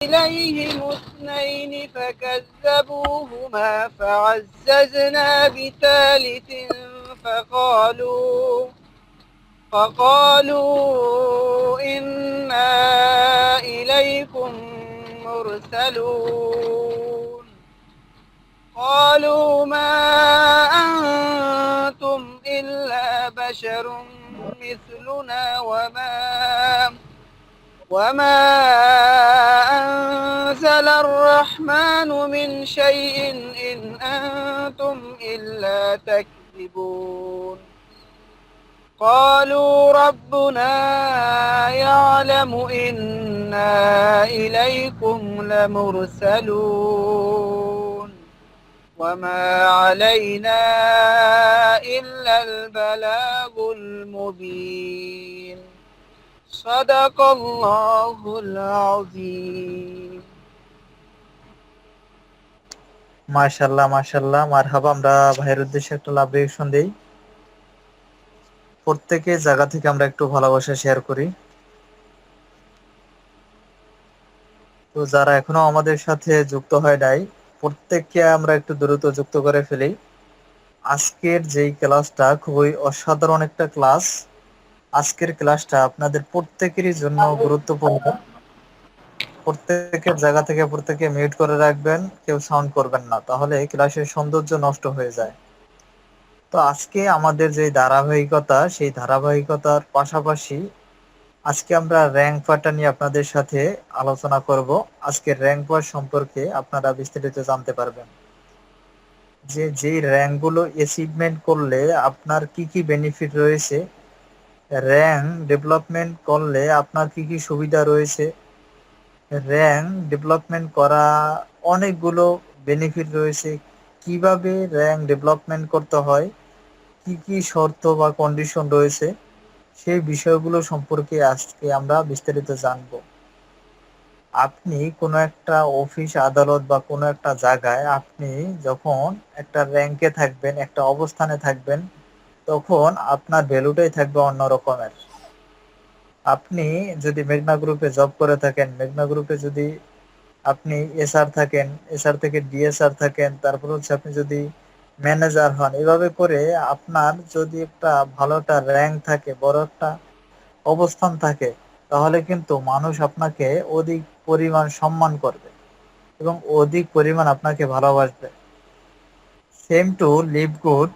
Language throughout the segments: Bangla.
إليهم اثنين فكذبوهما فعززنا بثالث فقالوا إنا إليكم مرسلون قالوا ما أنتم إلا بشر مثلنا وما أنزل الرحمن من شيء إن أنتم إلا تكذبون قالوا ربنا يعلم إنا إليكم لمرسلون وما علينا إلا البلاغ المبين صدق الله العظيم মাশাআল্লাহ মাশাআল্লাহ মারহাবা। আমরা ভাইয়ের উদ্দেশ্যে একটা লাভ রিঅ্যাকশন দেই। প্রত্যেকে জায়গা থেকে আমরা একটু ভালোবাসা শেয়ার করি। তো যারা এখনো আমাদের সাথে যুক্ত হয় নাই, প্রত্যেককে আমরা একটু দ্রুত যুক্ত করে ফেলি। আজকের যেই ক্লাসটা খুবই অসাধারণ একটা ক্লাস। আজকের ক্লাসটা আপনাদের প্রত্যেকেরই জন্য গুরুত্বপূর্ণ। প্রত্যেকের জায়গা থেকে প্রত্যেকে মিউট করে রাখবেন, কেউ সাউন্ড করবেন না, তাহলে ক্লাসের সৌন্দর্য নষ্ট হয়ে যায়। তো আজকে আমাদের যে ধারাবাহিকতা, সেই ধারাবাহিকতার পাশাপাশি আজকে আমরা র্যাঙ্ক পার্টটা নিয়ে আপনাদের সাথে আলোচনা করব। আজকে র্যাঙ্ক পার্ট সম্পর্কে আপনারা বিস্তারিত জানতে পারবেন, যে যেই র্যাঙ্কগুলো অ্যাচিভমেন্ট করলে আপনার কি কি বেনিফিট রয়েছে, র্যাঙ্ক ডেভেলপমেন্ট করলে আপনার কি কি সুবিধা রয়েছে, র্যাঙ্ক ডেভেলপমেন্ট করা অনেকগুলো বেনিফিট রয়েছে, কিভাবে র্যাঙ্ক ডেভেলপমেন্ট করতে হয়, কি কি শর্ত বা কন্ডিশন রয়েছে, সেই বিষয়গুলো সম্পর্কে আজকে আমরা বিস্তারিত জানব। আপনি কোনো একটা অফিস আদালত বা কোনো একটা জায়গায় আপনি যখন একটা র্যাঙ্কে থাকবেন, একটা অবস্থানে থাকবেন, তখন আপনার ভ্যালুটাই থাকবে অন্য রকমের। আপনি যদি মেঘনা গ্রুপে জব করে থাকেন, মেঘনা গ্রুপে যদি আপনি এসআর থাকেন, এসআর থেকে ডিএসআর থাকেন, তারপর হচ্ছে আপনি যদি ম্যানেজার হন, এভাবে করে আপনার যদি একটা ভালো একটা র্যাঙ্ক থাকে, বড় একটা অবস্থান থাকে, তাহলে কিন্তু মানুষ আপনাকে অধিক পরিমাণ সম্মান করবে এবং অধিক পরিমাণ আপনাকে ভালোবাসবে। Same to LiveGood.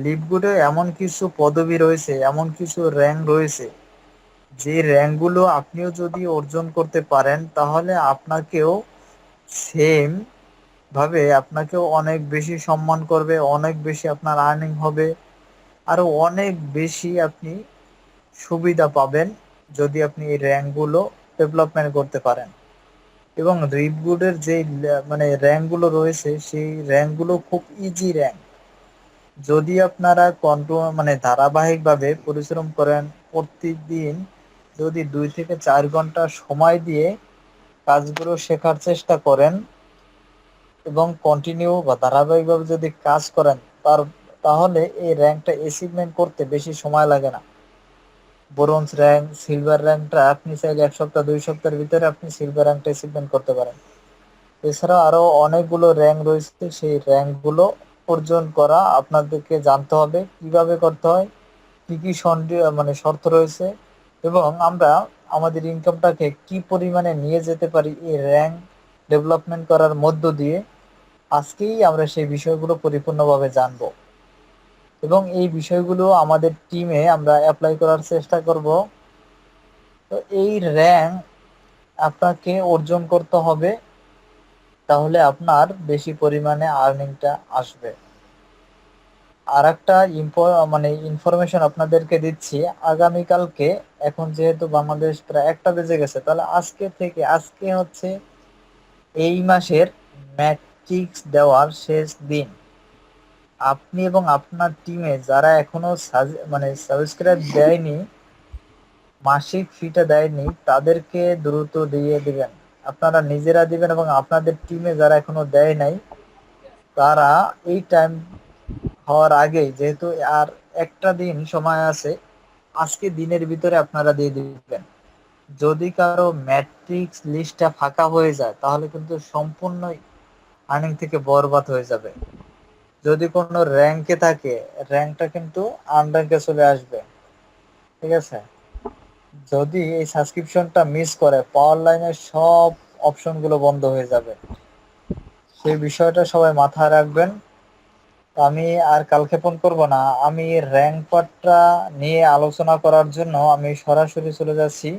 লিভগুডে এমন কিছু পদবি রয়েছে, এমন কিছু র্যাঙ্ক রয়েছে, যে র্যাঙ্কগুলো আপনিও যদি অর্জন করতে পারেন, তাহলে আপনাকেও সেম ভাবে আপনাকেও অনেক বেশি সম্মান করবে, অনেক বেশি আপনার আর্নিং হবে, আরো অনেক বেশি আপনি সুবিধা পাবেন যদি আপনি এই র্যাঙ্কগুলো ডেভেলপমেন্ট করতে পারেন। এবং রিপগুডের যে মানে র্যাঙ্কগুলো রয়েছে, সেই র্যাঙ্কগুলো খুব ইজি র্যাঙ্ক। যদি আপনারা কন্ট্রোল মানে ধারাবাহিকভাবে পরিশ্রম করেন, প্রতিদিন যদি 2 থেকে 4 ঘন্টা সময় দিয়ে কাজগুলো শেখার চেষ্টা করেন এবং কন্টিনিউ বা ধারাবাহিকভাবে যদি কাজ করেন, তাহলে এই র্যাঙ্কটা অ্যাচিভমেন্ট করতে বেশি সময় লাগে না। ব্রোঞ্জ র্যাঙ্ক, সিলভার র্যাঙ্কটা আপনি চাইলে 1 সপ্তাহ 2 সপ্তাহের ভিতরে আপনি সিলভার র্যাঙ্কটা অ্যাচিভমেন্ট করতে পারেন। এছাড়াও আরো অনেকগুলো র্যাঙ্ক রয়েছে, সেই র্যাঙ্কগুলো অর্জন করা আপনাদেরকে জানতে হবে কিভাবে করতে হয়, কি কি মানে শর্ত রয়েছে, এবং আমরা আমাদের ইনকামটাকে কি পরিমাণে নিয়ে যেতে পারি এই র্যাঙ্ক ডেভেলপমেন্ট করার মধ্য দিয়ে। আজকেই আমরা সেই বিষয়গুলো পরিপূর্ণভাবে জানবো এবং এই বিষয়গুলো আমাদের টিমে আমরা অ্যাপ্লাই করার চেষ্টা করব। তো এই র্যাঙ্ক আপনাকে অর্জন করতে হবে, তাহলে আপনার বেশি পরিমাণে আর্নিংটা আসবে। আর একটা মানে ইনফরমেশন আপনাদেরকে দিচ্ছি, আগামীকালকে, এখন যেহেতু বাংলাদেশ প্রায় 1টা বেজে গেছে, তাহলে আজকে হচ্ছে এই মাসের ম্যাট্রিক্স দেওয়ার শেষ দিন। আপনি এবং আপনার টিমে যারা এখনো মানে সাবস্ক্রাইব দেয়নি, মাসিক ফিটা দেয়নি, তাদেরকে দ্রুত দিয়ে দিবেন। আপনারা নিজেরা দিবেন এবং আপনাদের টিমে যারা এখনো দেয় নাই, তারা এই টাইম হওয়ার আগেই, যেহেতু আর একটা দিন সময় আছে, আজকে দিনের ভিতরে আপনারা দিয়ে দিবেন। যদি কারো ম্যাট্রিক্স লিস্টটা ফাঁকা হয়ে যায় তাহলে কিন্তু সম্পূর্ণ আর্নিং থেকে বরবাদ হয়ে যাবে। যদি কোনো র্যাঙ্কে থাকে র্যাঙ্কটা কিন্তু আনর্যাঙ্কে চলে আসবে, ঠিক আছে? যদি এই সাবস্ক্রিপশনটা মিস করে পাওয়ার লাইনের সব অপশনগুলো বন্ধ হয়ে যাবে। সেই বিষয়টা সবাই মাথায় রাখবেন। তো আমি আর কালক্ষেপণ করব না, আমি র্যাঙ্ক পার্টটা নিয়ে আলোচনা করার জন্য আমি সরাসরি চলে যাচ্ছি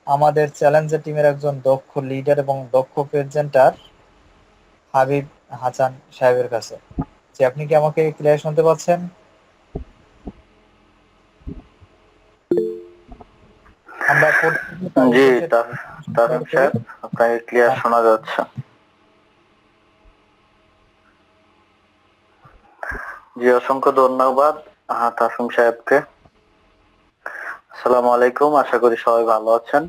আমাদের চ্যালেঞ্জার টিমের একজন দক্ষ লিডার এবং দক্ষ প্রেজেন্টার হাবিব হাসান সাহেবের কাছে। যে আপনি কি আমাকে ক্লিয়ার শুনতে পাচ্ছেন? আমরা প্রত্যেকে তাদের জি সাথে তাসিম সাহেব, আপনাকে ক্লিয়ার শোনা যাচ্ছে। জি, অসংখ্য ধন্যবাদ তাসিম সাহেবকে। আসসালামু আলাইকুম, আশা করি সবাই ভালো আছেন।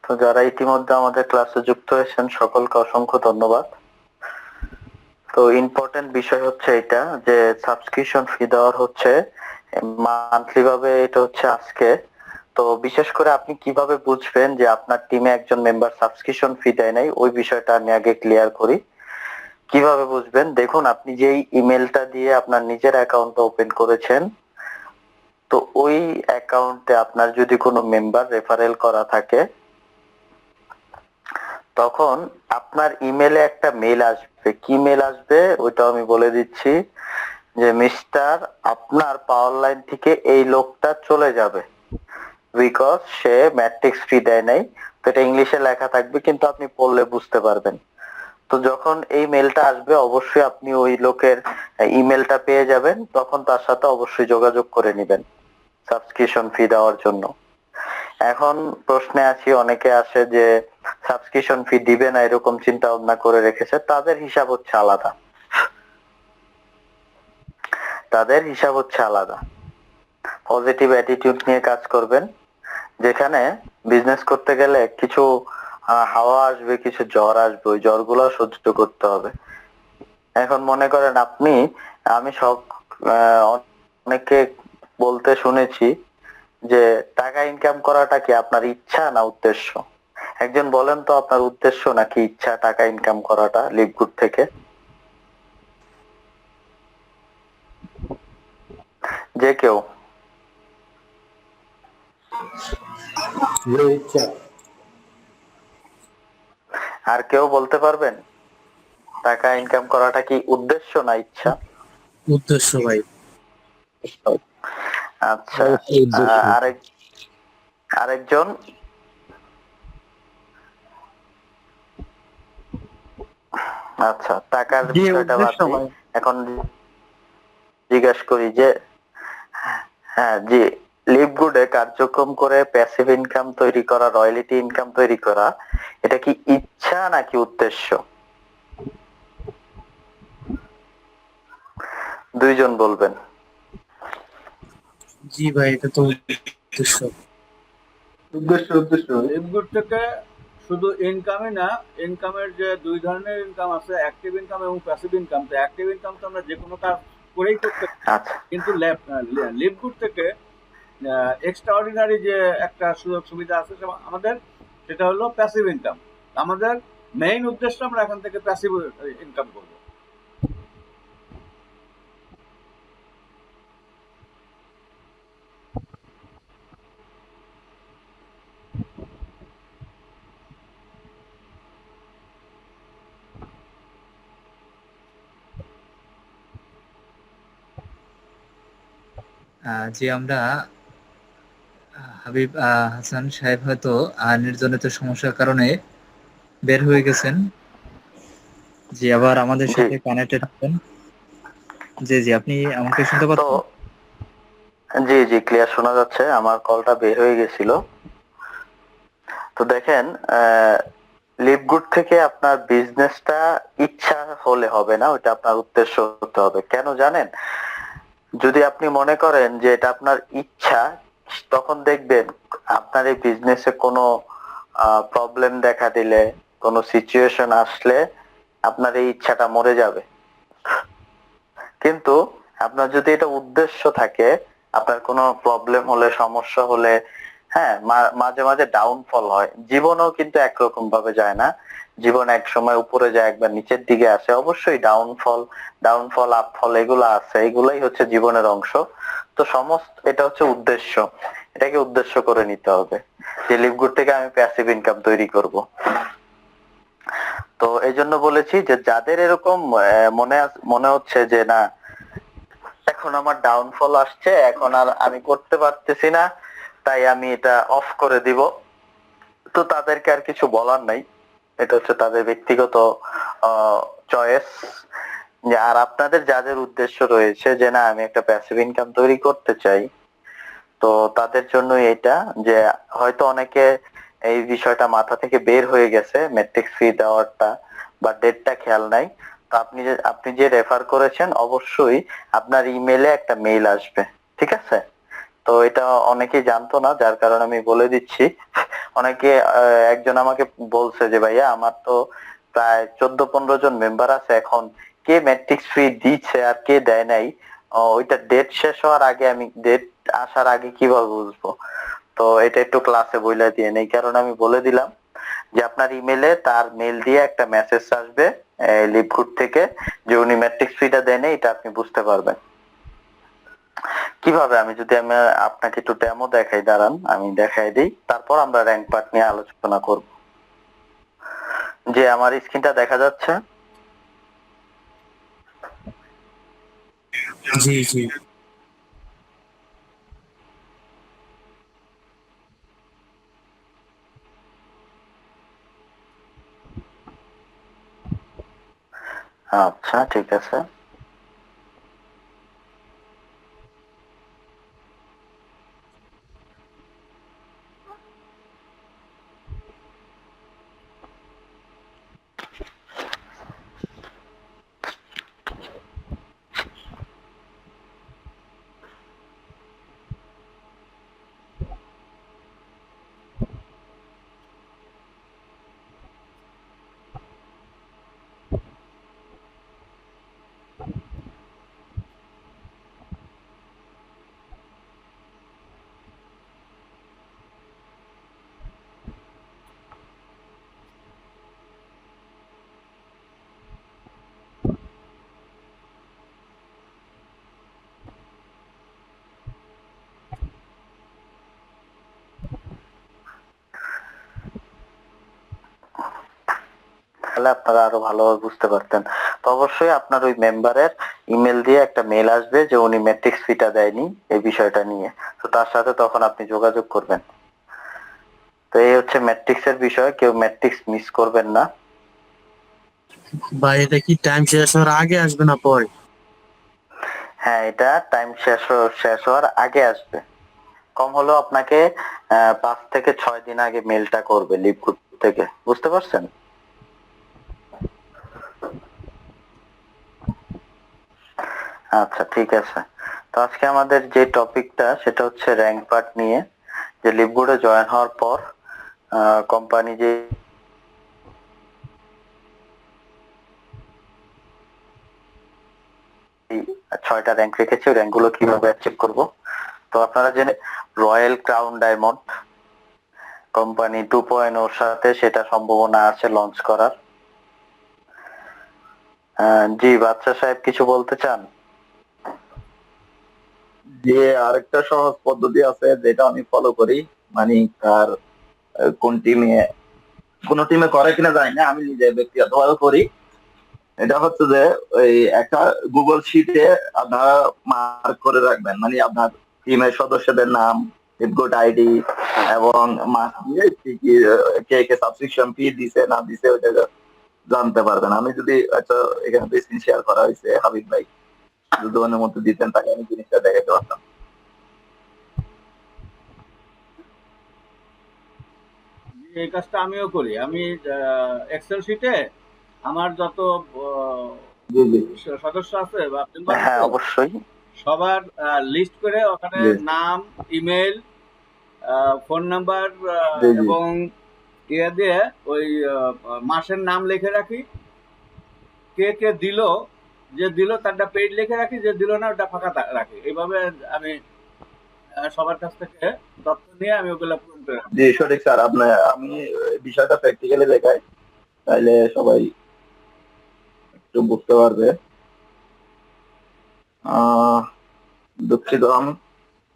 তো যারা ইতিমধ্যে আমাদের ক্লাসে যুক্ত হয়েছেন সকলকে অসংখ্য ধন্যবাদ। তো ইম্পর্টেন্ট বিষয় হচ্ছে এটা যে সাবস্ক্রিপশন ফি দেওয়ার হচ্ছে মান্থলি ভাবে, এটা হচ্ছে আজকে। তো বিশেষ করে আপনি কিভাবে বুঝবেন যে আপনার টিমে একজন মেম্বার সাবস্ক্রিপশন ফি দেয় নাই, ওই বিষয়টা আমি আগে ক্লিয়ার করি। কিভাবে বুঝবেন, দেখুন আপনি যেই ইমেলটা দিয়ে আপনার নিজের অ্যাকাউন্ট ওপেন করেছেন, তো ওই অ্যাকাউন্টে আপনার যদি কোনো মেম্বার রেফারেল করা থাকে, তখন আপনার ইমেলে একটা মেল আসবে। কি মেল আসবে ওইটাও আমি বলে দিচ্ছি, যে মিস্টার আপনার পাওয়ার লাইন থেকে এই লোকটা চলে যাবে, বিকজ সে ম্যাট্রিক্স ফি দেয় নাই। তো এটা ইংলিশে লেখা থাকবে, কিন্তু আপনি পড়লে বুঝতে পারবেন। তো যখন এই মেলটা আসবে অবশ্যই আপনি ওই লোকের ইমেলটা পেয়ে যাবেন, তখন তার সাথে অবশ্যই যোগাযোগ করে নেবেন সাবস্ক্রিপশন ফি দেওয়ার জন্য। এখন প্রশ্নে আছি, অনেকে আসে যে সাবস্ক্রিপশন ফি দিবে না এরকম চিন্তা ভাবনা করে রেখেছে, তাদের হিসাব হচ্ছে আলাদা। তাদের হিসাব হচ্ছে আলাদা। পজিটিভ অ্যাটিটিউড নিয়ে কাজ করবেন। যেখানে বিজনেস করতে গেলে কিছু হাওয়া আসবে, কিছু ঝড় আসবে, ওই ঝড়গুলো সহ্য করতে হবে। এখন মনে করেন আমি সব অনেকে বলতে শুনেছি যে টাকা ইনকাম করাটা কি আপনার ইচ্ছা না উদ্দেশ্য? একজন বলেন তো, আপনার উদ্দেশ্য নাকি ইচ্ছা টাকা ইনকাম করাটা লিভগুড থেকে? যে কেউ আর কেউ বলতে পারবেন টাকা ইনকাম করাটা কি উদ্দেশ্য না ইচ্ছা? উদ্দেশ্য ভাই। আচ্ছা, উদ্দেশ্য। আরেকজন। আচ্ছা, টাকার জি, বিষয়টা বাদ উদ্দেশ্য দিই, ভাই। এখন জিজ্ঞেস করি যে হ্যাঁ জি, লিভগুডে কার্যক্রম করে প্যাসিভ ইনকাম তৈরি করা, রয়্যালিটি ইনকাম তৈরি করা, এটা কি ইচ্ছা নাকি উদ্দেশ্য? দুইজন বলবেন। জি ভাই, এটা তো উদ্দেশ্য। উদ্দেশ্য লিভগুড থেকে শুধু ইনকামই না, ইনকামের যে দুই ধরনের ইনকাম আছে, অ্যাক্টিভ ইনকাম এবং প্যাসিভ ইনকাম। তো অ্যাক্টিভ ইনকাম তো আমরা যে কোনো কাজ করেই করতে পারি, আচ্ছা কিন্তু লিভগুড থেকে এক্সট্রা অর্ডিনারি যে একটা সুযোগ সুবিধা আছে আমাদের, সেটা হলো প্যাসিভ ইনকাম। আমাদের মেইন উদ্দেশ্য আমরা এখান থেকে প্যাসিভ ইনকাম করব। যে আমরা হাবিব হাসান সাহেব হয়তো নির্জনিত সমস্যার কারণে বের হয়ে গেছেন। জি, আবার আমাদের জি। সাথে কানেক্টেড হবেন। জি জি, আপনি আমাকে শুনতে তো পাচ্ছেন? জি জি, ক্লিয়ার শোনা যাচ্ছে। আমার কলটা বের হয়ে গেছিল। তো দেখেন, লিভগুড থেকে আপনার বিজনেসটা ইচ্ছা হলে হবে না, ওটা আপনার উদ্দেশ্য হতে হবে। কেন জানেন? যদি আপনি মনে করেন যে এটা আপনার ইচ্ছা, তখন দেখবেন আপনার এই বিজনেসে কোনো প্রবলেম দেখা দিলে, কোনো সিচুয়েশন আসলে আপনার এই ইচ্ছাটা মরে যাবে। কিন্তু আপনার যদি এটা উদ্দেশ্য থাকে, আপনার কোনো প্রবলেম হলে, সমস্যা হলে, হ্যাঁ, মাঝে মাঝে ডাউনফল হয়, জীবনও কিন্তু একরকম ভাবে যায় না। জীবন এক সময় উপরে যায়, একবার নিচের দিকে আসে, অবশ্যই ডাউনফল ডাউনফল আপফল এগুলো আছে, এগুলাই হচ্ছে জীবনের অংশ। তো সমস্ত এটা হচ্ছে উদ্দেশ্য, এটাকে উদ্দেশ্য করে নিতে হবে যে লিভগুড থেকে আমি প্যাসিভ ইনকাম তৈরি করব। তো এই জন্য বলেছি যে যাদের এরকম মনে হচ্ছে যে না এখন আমার ডাউনফল আসছে, এখন আর আমি করতে পারতেছি না, তাই আমি এটা অফ করে দিব, তো তাদেরকে আর কিছু বলার নাই, এটা হচ্ছে তাদের ব্যক্তিগত চয়েস। আর আপনাদের যাদের উদ্দেশ্য রয়েছে যে না আমি একটা প্যাসিভ ইনকাম তৈরি করতে চাই, তো তাদের জন্য এটা যে হয়তো অনেকে এই বিষয়টা মাথা থেকে বের হয়ে গেছে, ম্যাট্রিক্স ফি দেওয়ারটা বা ডেটটা খেয়াল নাই। তো আপনি যে রেফার করেছেন অবশ্যই আপনার ইমেলে একটা মেইল আসবে, ঠিক আছে? তো এটা অনেকেই জানতো না, যার কারণে আমি বলে দিচ্ছি। অনেকে একজন আমাকে বলছে যে ভাইয়া আমার তো প্রায় 14-15 জন মেম্বার আছে, এখন কে ম্যাট্রিক্স ফি দিচ্ছে আর কে দেয় নাই, ওইটা ডেট শেষ হওয়ার আগে, আমি ডেট আসার আগে কিভাবে বুঝবো? তো এটা একটু ক্লাসে বইলা দিয়ে নেই, কারণ আমি বলে দিলাম যে আপনার ইমেলে তার মেল দিয়ে একটা মেসেজ আসবে লিভগুড থেকে যে উনি ম্যাট্রিক্স ফিটা দেয়নি, এটা আপনি বুঝতে পারবেন কিভাবে। আমি আপনাকে একটু ডেমো দেখাই, দাঁড়ান আমি দেখাই দিই, তারপর আমরা র্যাঙ্ক পার্ট নিয়ে আলোচনা করব। যে আমার স্ক্রিনটা দেখা যাচ্ছে? জি জি। আচ্ছা ঠিক আছে। তাহলে আপনারা আরো ভালোভাবে বুঝতে পারতেন। তো অবশ্যই আপনার ওই মেম্বারের ইমেল দিয়ে একটা মেল আসবে যে উনি ম্যাট্রিক্স ফিটা দেয়নি এই বিষয়টা নিয়ে, তো তার সাথে তখন আপনি যোগাযোগ করবেন। তো এই হচ্ছে ম্যাট্রিক্স এর বিষয়, কেউ ম্যাট্রিক্স মিস করবেন না। ভাই এটা কি টাইম শেষ হওয়ার আগে আসবে না পরে? হ্যাঁ, এটা টাইম শেষ হওয়ার আগে আসবে, কম হলেও আপনাকে 5 থেকে 6 দিন আগে মেলটা করবে লিভগুড থেকে, বুঝতে পারছেন? আচ্ছা ঠিক আছে। তো আজকে আমাদের যে টপিকটা সেটা হচ্ছে র্যাঙ্ক পার্ট নিয়ে, যে লিভগুডে জয়েন হওয়ার পর কোম্পানি যে 6টা র্যাঙ্ক রেখেছে, ওই র্যাঙ্ক গুলো কিভাবে অ্যাচিভ করব। তো আপনারা জেনে রয়্যাল ক্রাউন ডায়মন্ড কোম্পানি 2.0 ওর সাথে সেটা সম্ভাবনা আছে লঞ্চ করার। জি বাদশা সাহেব কিছু বলতে চান? যে আরেকটা সহজ পদ্ধতি আছে যেটা আমি ফলো করি, মানে আর কোন টিমে করে কিনা জানি না, আমি নিজে ব্যক্তিগতভাবে করি। এটা হচ্ছে যে ওই একটা গুগল শিটে আপনারা মার্ক করে রাখবেন, মানে আপনার টিমের সদস্যদের নাম, লিভগুড আইডি এবং মাস দিয়ে কে কে সাবস্ক্রিপশন ফি দিছে না দিছে ওইটা জানতে পারবেন। আমি যদি একটা এখানে স্ক্রিন শেয়ার করা হয়েছে, হাবিব ভাই যদি ওনার মধ্যে দিতেন তাকে আমি জিনিসটা দেখাতে পারতাম। এই কাজটা আমিও করি। আমি এক্সেল শিটে আমার যত জি জি সদস্য আছে বা মেম্বার হ্যাঁ আছে অবশ্যই। সবার লিস্ট করে ওখানে জি নাম, ইমেল, ফোন নাম্বার জি জি এবং ইয়ে দিয়ে ওই মাসের নাম লিখে রাখি, কে কে দিল, যে দিল তারটা পেইড লিখে রাখি, যে দিল না ওটা ফাঁকা রাখি। এইভাবে আমি সবার কাছ থেকে তথ্য নিয়ে আমি ওগুলা পূরণ করে রাখবো। জি সঠিক স্যার, আপনার আমি বিষয়টা প্র্যাকটিক্যালি দেখাই, তাইলে সবাই একটু বুঝতে পারবে। আহ দুঃখিত, আমি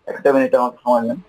একটা মিনিট আমাকে সময় দেন।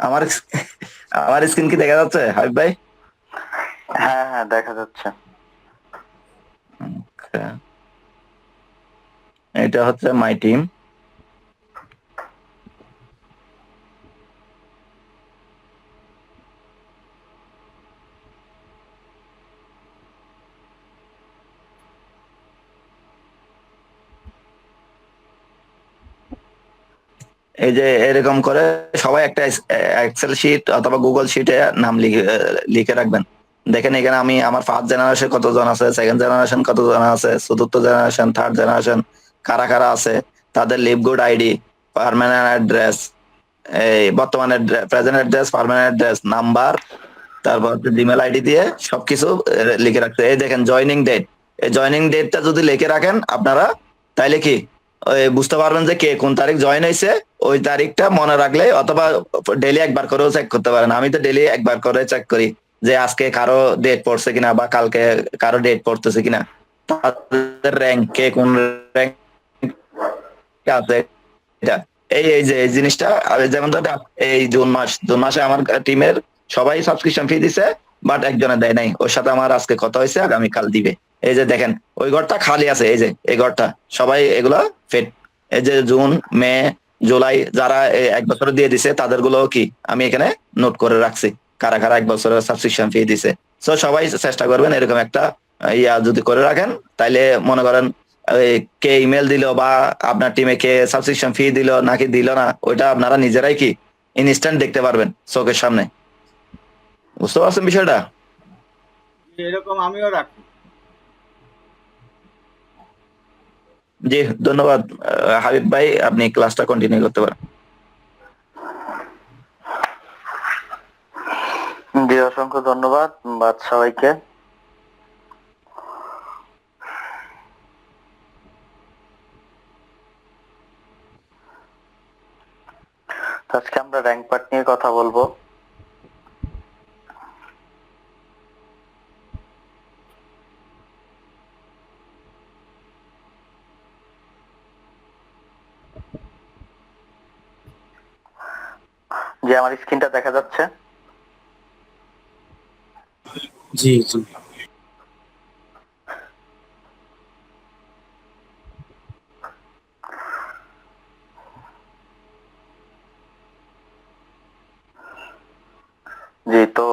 আমার আমার স্ক্রিন কি দেখা যাচ্ছে হাবিব ভাই? হ্যাঁ হ্যাঁ দেখা যাচ্ছে। Okay. এটা হচ্ছে মাই টিম। এই যে এরকম করে সবাই একটা এক্সেল শিট অথবা গুগল শিটে নাম লিখে রাখবেন। দেখেন এখানে আমি আমার ফার্স্ট জেনারেশন কতজন আছে, সেকেন্ড জেনারেশন কতজন আছে, চতুর্থ জেনারেশন, থার্ড জেনারেশন কারা কারা আছে, তাদের লিভ গুড আইডি, পার্মানেন্ট অ্যাড্রেস, এই বর্তমানে present address, permanent address, number, তারপর জিমেল আইডি দিয়ে সবকিছু লিখে রাখতে। এই দেখেন জয়নিং ডেট, এই জয়নিং ডেটটা যদি লিখে রাখেন আপনারা, তাইলে কি ওই বুঝতে পারবেন যে কে কোন তারিখ জয়েন হয়েছে। ওই তারিখটা মনে রাখলে, অথবা ডেলি একবার করেও চেক করতে পারেন। আমি তো ডেলি একবার করে চেক করি যে আজকে কারো ডেট পড়ছে কিনা বা কালকে কারো ডেট পড়তেছে কিনা, তাদের র্যাঙ্ক কে কোন র্যাঙ্ক আছে। এটা এই এই যে এই জিনিসটা যেমন ধর এই জুন মাসে আমার টিমের সবাই সাবস্ক্রিপশন ফি দিছে, বাট একজনে দেয় নাই। ওর সাথে আমার আজকে কথা হয়েছে, আগামীকাল দিবে। এই যে দেখেন ওই ঘরটা খালি আছে, এই যে এই ঘরটা সবাই এগুলা ফেট। এই যে জুন, মে, জুলাই যারা এক বছরে দিয়ে দিছে তাদের গুলো কি আমি এখানে নোট করে রাখছি, কারা কারা এক বছরের সাবস্ক্রিপশন ফি দিছে। তো সবাই চেষ্টা করবেন এরকম একটা ইয়া যদি করে রাখেন, তাইলে মনে করেন কে ইমেল দিল বা আপনার টিমে কে সাবস্ক্রিপশন ফি দিল নাকি দিল না, ওইটা আপনারা নিজেরাই কি ইনস্ট্যান্ট দেখতে পারবেন চোখের সামনে। বুঝতে পারছেন বিষয়টা? এরকম আমিও রাখি। জি ধন্যবাদ হাবিব ভাই, আপনি ক্লাসটা কন্টিনিউ করতে পারেন। জি অসংখ্য ধন্যবাদ সবাইকে। আজকে আমরা র্যাঙ্ক পার্ট নিয়ে কথা বলবো। যে আমার স্ক্রিনটা দেখা যাচ্ছে? জি জি। জি, তো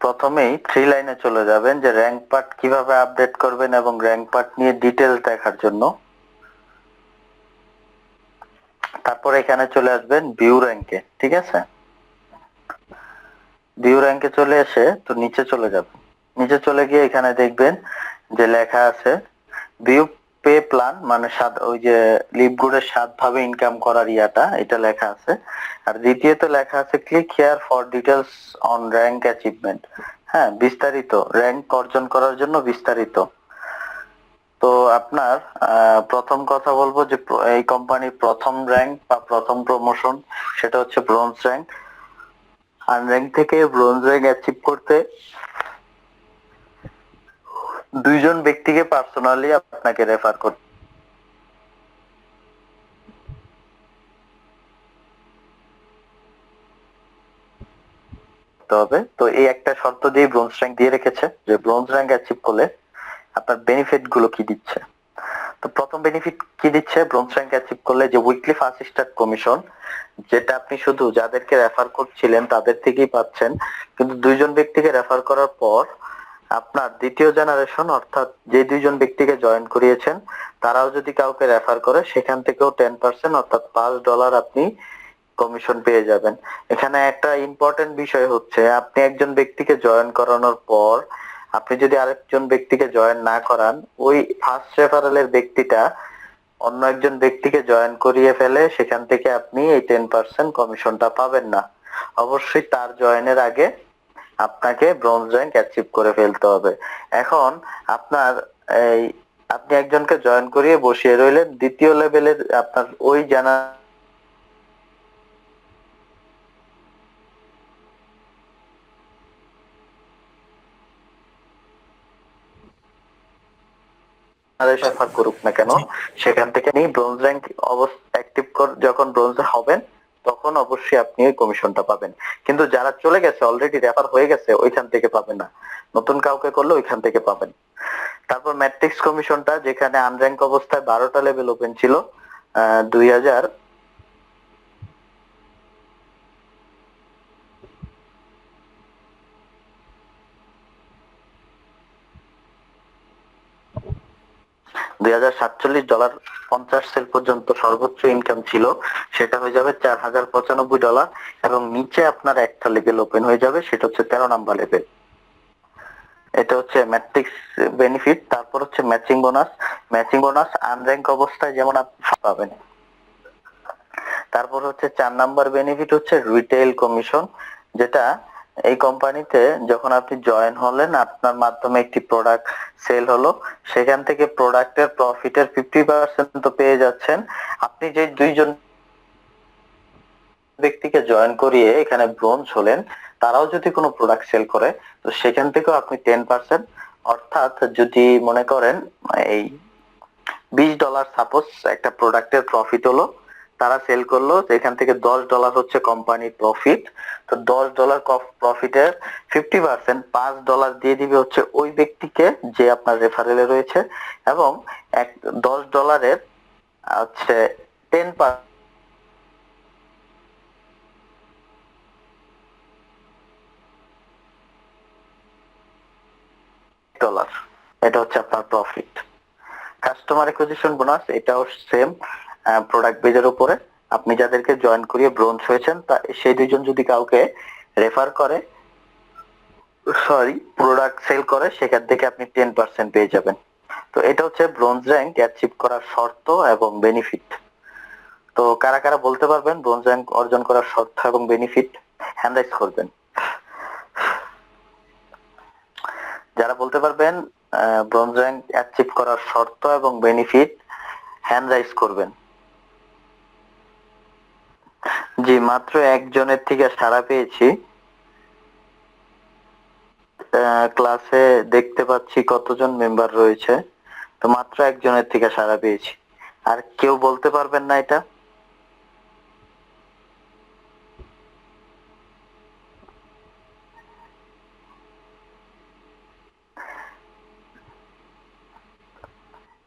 প্রথমেই 3 লাইনে চলে যাবেন যে র্যাঙ্ক পার্ট কিভাবে আপডেট করবেন এবং র্যাঙ্ক পার্ট নিয়ে ডিটেলস দেখার জন্য। তারপর এখানে চলে আসবেন ভিউ র্যাঙ্কে, ঠিক আছে? ভিউ র্যাঙ্কে চলে এসে তো নিচে চলে যাবেন। নিচে চলে গিয়ে এখানে দেখবেন যে লেখা আছে ভিউ পে প্ল্যান, মানে ওই যে লিভগুডের 7 ভাবে ইনকাম করার ইয়াটা, এটা লেখা আছে। আর দ্বিতীয়তে লেখা আছে click here for details on rank achievement. হ্যাঁ, বিস্তারিত র্যাঙ্ক অর্জন করার জন্য বিস্তারিত। তো আপনার প্রথম কথা বলবো যে এই কোম্পানির প্রথম র্যাঙ্ক বা প্রথম প্রমোশন সেটা হচ্ছে ব্রোঞ্জ র্যাঙ্ক। আনর্যাঙ্ক থেকে ব্রোঞ্জ র্যাঙ্ক অ্যাচিভ করতে 2 জন ব্যক্তিকে পার্সোনালি আপনাকে রেফার করতে। করতে হবে। তো এই একটা শর্ত দিয়ে ব্রোঞ্জ র্যাঙ্ক দিয়ে রেখেছে যে ব্রোঞ্জ র্যাঙ্ক অ্যাচিভ করলে আপনার বেনিফিট গুলো কি দিচ্ছে। তো প্রথম বেনিফিট কি দিচ্ছে, ব্রোঞ্জ র্যাঙ্ক অ্যাচিভ করলে যে উইকলি ফার্স্ট স্টার্ট কমিশন, যেটা আপনি শুধু যাদেরকে রেফার করছিলেন তাদের থেকেই পাচ্ছেন, কিন্তু 2 জন ব্যক্তিকে রেফার করার পর আপনার দ্বিতীয় জেনারেশন অর্থাৎ যে 2 জন ব্যক্তিকে জয়েন করিয়েছেন তারাও যদি কাউকে রেফার করে সেখান থেকেও 10% অর্থাৎ $5 আপনি কমিশন পেয়ে যাবেন। এখানে একটা ইম্পর্টেন্ট বিষয় হচ্ছে আপনি একজন ব্যক্তিকে জয়েন করানোর পর আপনি যদি আরেকজন ব্যক্তিকে জয়েন না করান, ওই ফার্স্ট রেফারেলের ব্যক্তিটা অন্য একজন ব্যক্তিকে জয়েন করিয়ে ফেলে, সেখান থেকে আপনি এই 10% কমিশনটা পাবেন না। অবশ্যই তার জয়েনের আগে আপনাকে ব্রোঞ্জ র্যাঙ্ক অ্যাচিভ করে ফেলতে হবে। এখন আপনার এই আপনি একজনকে জয়েন করিয়ে বসিয়ে রইলেন, দ্বিতীয় লেভেলের আপনার ওই রেফার করুক না কেন, সেখান থেকে আপনি ব্রোঞ্জ র্যাঙ্ক অ্যাক্টিভ যখন ব্রোঞ্জ হবেন তখন অবশ্যই আপনি ওই কমিশনটা পাবেন। কিন্তু যারা চলে গেছে অলরেডি রেফার হয়ে গেছে ওইখান থেকে পাবেন না, নতুন কাউকে করলে ওইখান থেকে পাবেন। তারপর ম্যাট্রিক্স কমিশনটা, যেখানে আনর্যাঙ্ক অবস্থায় 12টা লেভেল ওপেন ছিল 2000 $2047 50 সেল পর্যন্ত সর্বোচ্চ ইনকাম ছিল, সেটা হয়ে যাবে $4095 এবং নিচে আপনার একটা লেভেল ওপেন হয়ে যাবে, সেটা হচ্ছে 13 নাম্বার লেভেল। এটা হচ্ছে ম্যাট্রিক্স বেনিফিট। তারপর হচ্ছে matching bonus. Matching bonus unrank অবস্থায় যেমন আপনি পাবেন। তারপর হচ্ছে 4 নাম্বার বেনিফিট হচ্ছে রিটেইল কমিশন, যেটা এই কোম্পানিতে যখন আপনি জয়েন হলেন আপনার মাধ্যমে একটি প্রোডাক্ট সেল হলো, সেখান থেকে প্রোডাক্টের প্রফিটের 50% তো পেয়ে যাচ্ছেন। আপনি যে 2 জন ব্যক্তিকে জয়েন করিয়ে এখানে ব্রোঞ্জ হলেন, তারাও যদি কোনো প্রোডাক্ট সেল করে তো সেখান থেকেও আপনি 10%, অর্থাৎ যদি মনে করেন এই $20 সাপোজ একটা প্রোডাক্টের প্রফিট হলো, তারা সেল করলো, এখান থেকে $10 হচ্ছে কোম্পানির প্রফিট। তো $10 প্রফিটের 50% $5 দিয়ে দিবে হচ্ছে ওই ব্যক্তিকে যে আপনার রেফারেলে রয়েছে, এবং $10 হচ্ছে 10% ডলার, এটা হচ্ছে আপনার প্রফিট। কাস্টমার অ্যাকুইজিশন বোনাস, এটাও সেম প্রোডাক্ট বেজের উপরে। আপনি যাদেরকে জয়েন করিয়ে ব্রোঞ্জ হয়েছেন তা সেই 2 জন যদি কাউকে রেফার করে প্রোডাক্ট সেল করে, সেখান থেকে আপনি 10% পেয়ে যাবেন। তো এটা হচ্ছে ব্রোঞ্জ র্যাঙ্ক অ্যাচিভ করার শর্ত এবং বেনিফিট। তো কারা কারা বলতে পারবেন ব্রোঞ্জ র্যাঙ্ক অর্জন করার শর্ত এবং বেনিফিট? হ্যান্ড রাইজ করবেন। যারা বলতে পারবেন ব্রোঞ্জ র্যাঙ্ক অ্যাচিভ করার শর্ত এবং বেনিফিট, হ্যান্ড রাইজ করবেন। জি, মাত্র একজনের থেকে সাড়া পেয়েছি। ক্লাসে দেখতে পাচ্ছি কতজন মেম্বার রয়েছে, তো মাত্র একজনের থেকে সাড়া পেয়েছি। আর কেউ বলতে পারবেন না এটা?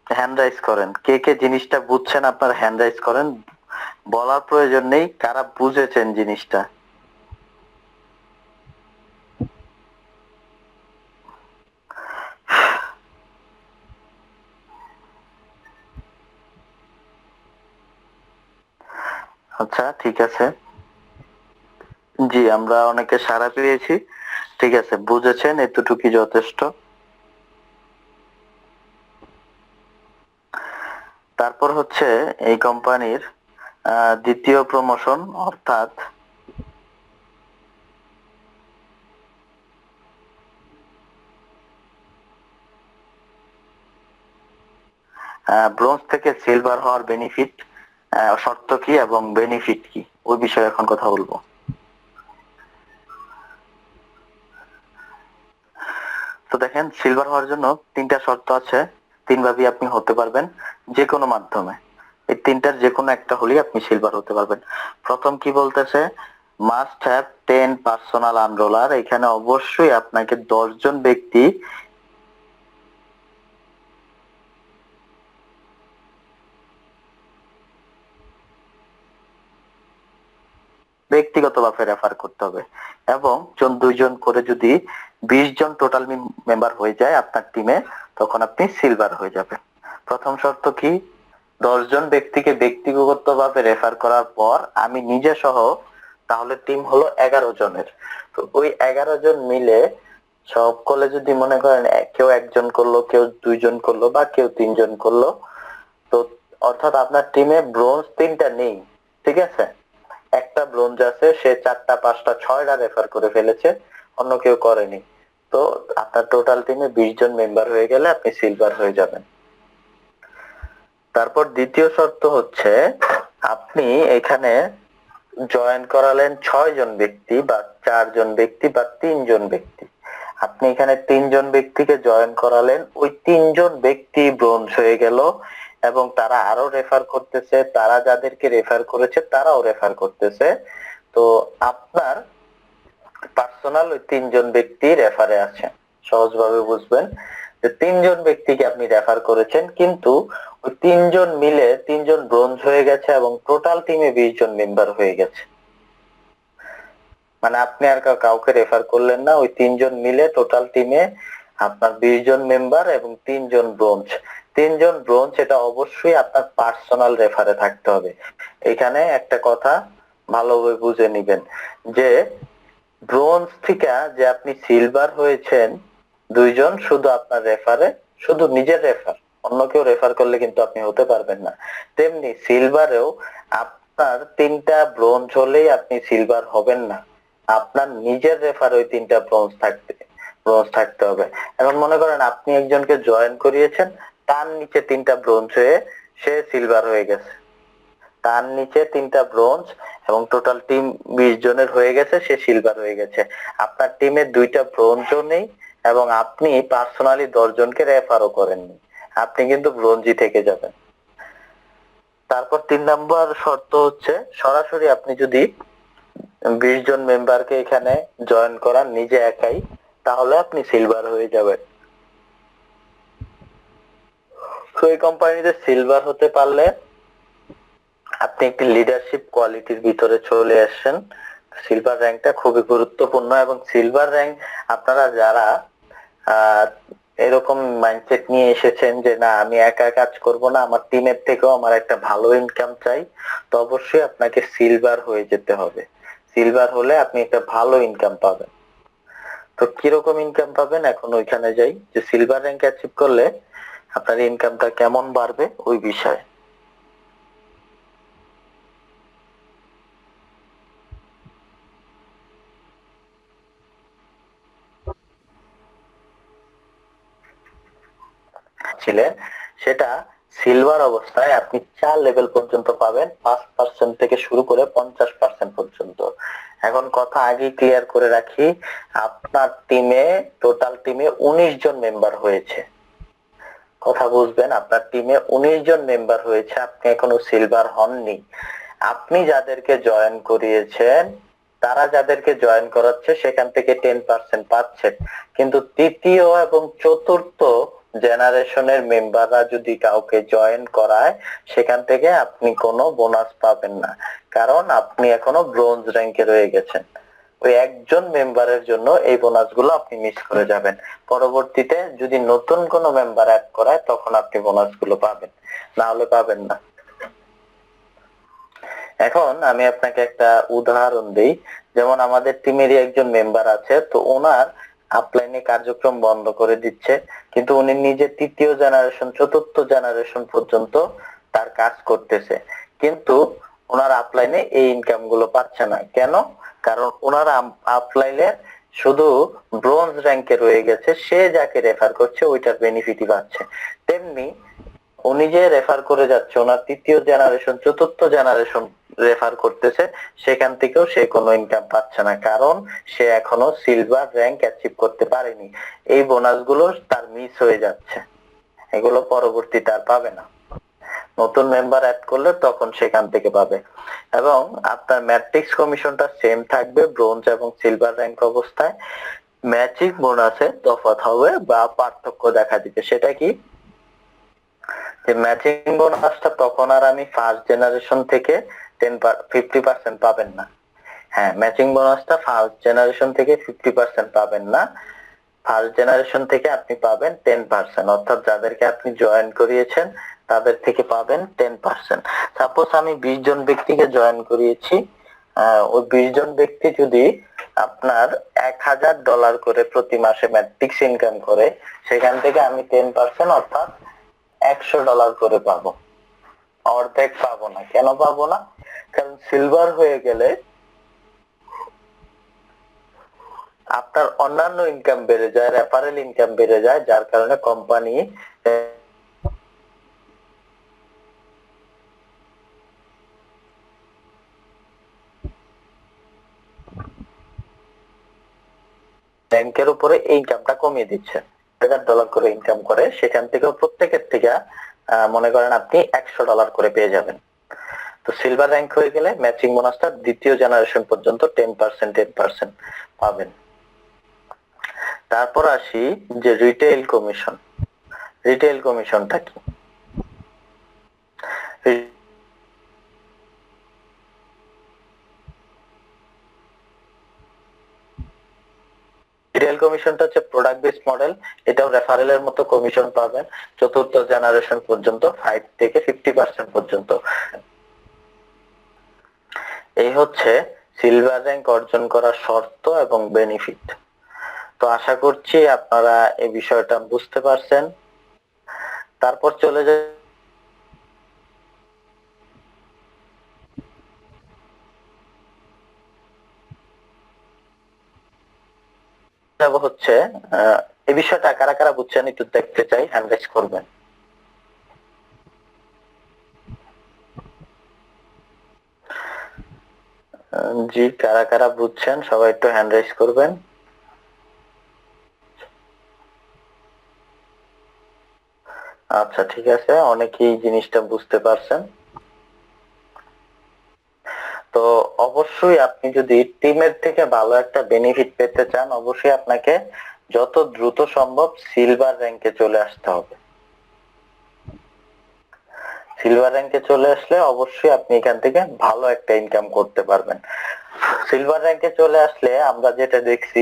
হ্যান্ড রাইজ করেন। কে কে জিনিসটা বুঝছেন আপনার হ্যান্ড রাইজ করেন, বলার প্রয়োজন নেই, কারা বুঝেছেন জিনিসটা। আচ্ছা ঠিক আছে, জি আমরা অনেকে সাড়া পেয়েছি। ঠিক আছে, বুঝেছেন, এতটুকুই যথেষ্ট। তারপর হচ্ছে এই কোম্পানির দ্বিতীয় প্রমোশন, অর্থাৎ ব্রোঞ্জ থেকে সিলভার হওয়ার বেনিফিট, শর্ত কি এবং বেনিফিট কি, ওই বিষয়ে এখন কথা বলবো। তো দেখেন, সিলভার হওয়ার জন্য 3টা শর্ত আছে, 3 ভাবেই আপনি হতে পারবেন যে কোনো মাধ্যমে। এই 3টার যে কোনো একটা হলেই আপনি সিলভার হতে পারবেন। প্রথম কি বলতেছে, মাস্ট হ্যাভ 10 পার্সোনাল আনরোলার, এখানে অবশ্যই আপনাকে 10 জন ব্যক্তি ব্যক্তিগতভাবে রেফার করতে হবে এবং দুইজন করে যদি 20 জন টোটাল মেম্বার হয়ে যায় আপনার টিমে, তখন আপনি সিলভার হয়ে যাবেন। প্রথম শর্ত কি, 10 জন ব্যক্তিকে ব্যক্তিগতভাবে রেফার করার পর আমি নিজে সহ, তাহলে টিম হলো 11 জনের। তো ওই 11 জন মিলে সকলে যদি মনে করেন কেউ একজন করলো, কেউ 2 জন করলো বা কেউ 3 জন করলো, তো অর্থাৎ আপনার টিমে ব্রোঞ্জ 3টা নেই, ঠিক আছে, একটা ব্রোঞ্জ আছে, সে 4টা 5টা 6টা রেফার করে ফেলেছে, অন্য কেউ করেনি। তো আপনার টোটাল টিমে 20 জন মেম্বার হয়ে গেলে আপনি সিলভার হয়ে যাবেন। তারপর দ্বিতীয় শর্ত হচ্ছে, আপনি এখানে জয়েন করালেন 6 জন ব্যক্তি বা 4 জন ব্যক্তি বা 3 জন ব্যক্তি। আপনি এখানে 3 জন ব্যক্তিকে জয়েন করালেন, ওই 3 জন ব্যক্তি ব্রোঞ্জ হয়ে গেল এবং তারা আরো রেফার করতেছে, তারা যাদেরকে রেফার করেছে তারাও রেফার করতেছে। তো আপনার পার্সোনাল ওই 3 জন ব্যক্তি রেফারে আছে। সহজভাবে বুঝবেন যে 3 জন ব্যক্তিকে আপনি রেফার করেছেন, কিন্তু ওই 3 জন মিলে 3 জন ব্রোঞ্জ হয়ে গেছে এবং টোটাল টিমে 20 জন মেম্বার হয়ে গেছে। মানে আপনি আর কাউকে রেফার করলেন না, ওই 3 জন মিলে টোটাল টিমে আপনার 20 জন মেম্বার এবং 3 জন ব্রোঞ্জ। 3 জন ব্রোঞ্জ, এটা অবশ্যই আপনার পার্সোনাল রেফারে থাকতে হবে। এখানে একটা কথা ভালোভাবে বুঝে নিবেন যে ব্রোঞ্জ থেকে যে আপনি সিলভার হয়েছেন 2 জন, শুধু আপনার রেফারে, শুধু নিজের রেফার, অন্য কেউ রেফার করলে কিন্তু আপনি হতে পারবেন না। তেমনি সিলভারেও আপনার 3টা ব্রোঞ্জ হলেই আপনি সিলভার হবেন না, আপনার নিজের রেফার ওই 3টা ব্রোঞ্জ থাকতে হবে। এখন মনে করেন আপনি একজনকে জয়েন করিয়েছেন, তার নিচে 3টা ব্রোঞ্জ হয়ে সে সিলভার হয়ে গেছে, তার নিচে 3টা ব্রোঞ্জ এবং টোটাল টিম 20 জনের হয়ে গেছে, সে সিলভার হয়ে গেছে। আপনার টিমে 2টা ব্রোঞ্জও নেই এবং আপনি পার্সোনালি 10 জনকে রেফারও করেননি, আপনি কিন্তু ব্রোঞ্জই থেকে যাবেন। তারপর 3 নম্বর শর্ত হচ্ছে, সরাসরি আপনি যদি 20 জন মেম্বারকে এখানে জয়েন করান নিজে একাই, তাহলে আপনি সিলভার হয়ে যাবেন। তো এই কোম্পানিতে সিলভার হতে পারলে আপনি একটি লিডারশিপ কোয়ালিটির ভিতরে চলে আসেন। সিলভার র্যাঙ্কটা খুবই গুরুত্বপূর্ণ এবং সিলভার র্যাঙ্ক আপনারা যারা এরকম মাইন্ডসেট নিয়ে এসেছেন যে না আমি একা কাজ করব না, আমার টিমের থেকেও আমার একটা ভালো ইনকাম চাই, তো অবশ্যই আপনাকে সিলভার হয়ে যেতে হবে। সিলভার হলে আপনি একটা ভালো ইনকাম পাবেন। তো কিরকম ইনকাম পাবেন, এখন ওইখানে যাই যে সিলভার র্যাঙ্ক অ্যাচিভ করলে আপনার ইনকামটা কেমন বাড়বে ওই বিষয়ে। ছিলেন সেটা সিলভার অবস্থায় আপনি 4 লেভেল পর্যন্ত পাবেন, 5% থেকে শুরু করে 50% পর্যন্ত। এখন কথা আগে ক্লিয়ার করে রাখি, আপনার টোটাল টিমে 19 জন মেম্বার হয়েছে, কথা বুঝবেন, আপনার টিমে 19 জন মেম্বার হয়েছে, আপনি এখনো সিলভার হননি। আপনি যাদেরকে জয়েন করিয়েছেন, তারা যাদেরকে জয়েন করাচ্ছে সেখান থেকে 10% পাচ্ছেন, কিন্তু তৃতীয় এবং চতুর্থ জেনারেশনের মেম্বাররা যদি কাউকে জয়েন করায় সেখান থেকে আপনি কোনো বোনাস পাবেন না, কারণ আপনি এখনো ব্রোঞ্জ র্যাঙ্কে রয়ে গেছেন। ওই একজন মেম্বারের জন্য এই বোনাসগুলো আপনি মিস করে যাবেন। পরবর্তীতে যদি নতুন কোনো মেম্বার অ্যাড করায় তখন আপনি বোনাসগুলো পাবেন, না হলে পাবেন না। এখন আমি আপনাকে একটা উদাহরণ দেই, যেমন আমাদের টিমেরই একজন মেম্বার আছে, তো ওনার আপলাইনে কার্যক্রম বন্ধ করে দিচ্ছে, কিন্তু উনি নিজে 3য় জেনারেশন 4র্থ জেনারেশন পর্যন্ত তার কাজ করতেছে, কিন্তু ওনার আপলাইনে এই ইনকাম গুলো পাচ্ছে না। কেন? কারণ ওনার আপলাইনে শুধু ব্রোঞ্জ র্যাঙ্কে রয়ে গেছে, সে যাকে রেফার করছে ওইটার বেনিফিটই পাচ্ছে। তেমনি উনি যে রেফার করে যাচ্ছে, ওনার 3য় জেনারেশন 4র্থ জেনারেশন রেফার করতেছে, সেখান থেকেও সে কোনো ইনকাম পাচ্ছে না, কারণ সে এখনো সিলভার র্যাঙ্ক অ্যাচিভ করতে পারেনি। এই বোনাস গুলো তার মিস হয়ে যাচ্ছে, এগুলো পরবর্তীতে আর পাবে না। নতুন মেম্বার অ্যাড করলে তখন সেখান থেকে পাবে। এবং আপনার ম্যাট্রিক্স কমিশনটা সেম থাকবে ব্রোঞ্জ এবং সিলভার র্যাঙ্ক অবস্থায়। ম্যাচিং বোনাসে তফাৎ হবে বা পার্থক্য দেখা দিবে। সেটা কি, যে ম্যাচিং বোনাসটা তখন আর আমি ফার্স্ট জেনারেশন থেকে 50% পাবেন না। হ্যাঁ, ম্যাচিং বোনাসটা ফার্স্ট জেনারেশন থেকে 50% পাবেন না, ফার্স্ট জেনারেশন থেকে আপনি পাবেন 10%, অর্থাৎ যাদেরকে আপনি জয়েন করিয়েছেন তাদের থেকে পাবেন 10%। সাপোজ আমি 20 জন ব্যক্তিকে জয়েন করিয়েছি, ওই 20 জন ব্যক্তি যদি আপনার $1000 করে প্রতি মাসে ম্যাট্রিক্স ইনকাম করে, সেখান থেকে আমি 10% অর্থাৎ $100 করে পাবো। অর্ধেক পাবো না। কেন পাবো না? কারণ সিলভার হয়ে গেলে আপনার অন্যান্য ইনকাম বেড়ে যায়, রেফারেল ইনকাম বেড়ে যায়, যার কারণে কোম্পানি ব্যাংকের উপরে এই ইনকামটা কমিয়ে দিচ্ছে। $1000 করে ইনকাম করে, সেখান থেকে প্রত্যেকের থেকে মনে করেন আপনি $100 করে পেয়ে যাবেন। তো সিলভার র্যাঙ্ক হয়ে গেলে ম্যাচিং বোনাসটা দ্বিতীয় জেনারেশন পর্যন্ত 10% পাবেন। তারপর আসি যে রিটেইল কমিশন। রিটেইল কমিশনটা কি? রিটেইল কমিশনটা হচ্ছে প্রোডাক্ট বেস মডেল। এটাও রেফারেলের মতো কমিশন পাবেন চতুর্থ জেনারেশন পর্যন্ত, 5 থেকে 50% পর্যন্ত। এই হচ্ছে সিলভার র্যাঙ্ক অর্জন করার শর্ত এবং বেনিফিট। তো আশা করছি আপনারা এই বিষয়টা বুঝতে পারছেন। তারপর চলে যাব হচ্ছে এই বিষয়টা কারা কারা বুঝছেন একটু দেখতে চাই, হ্যান্ড রেজ করবেন। জি, কারা কারা বুঝছেন সবাই একটু হ্যান্ড রেজ করবেন। আচ্ছা, ঠিক আছে, অনেকেই জিনিসটা বুঝতে পারছেন। তো অবশ্যই আপনি যদি টিমের থেকে ভালো একটা বেনিফিট পেতে চান, অবশ্যই আপনাকে যত দ্রুত সম্ভব সিলভার র্যাঙ্কে চলে আসতে হবে। সিলভার র্যাঙ্কে চলে আসলে অবশ্যই আপনি এখান থেকে ভালো একটা ইনকাম করতে পারবেন। সিলভার র্যাঙ্কে চলে আসলে আমরা যেটা দেখছি,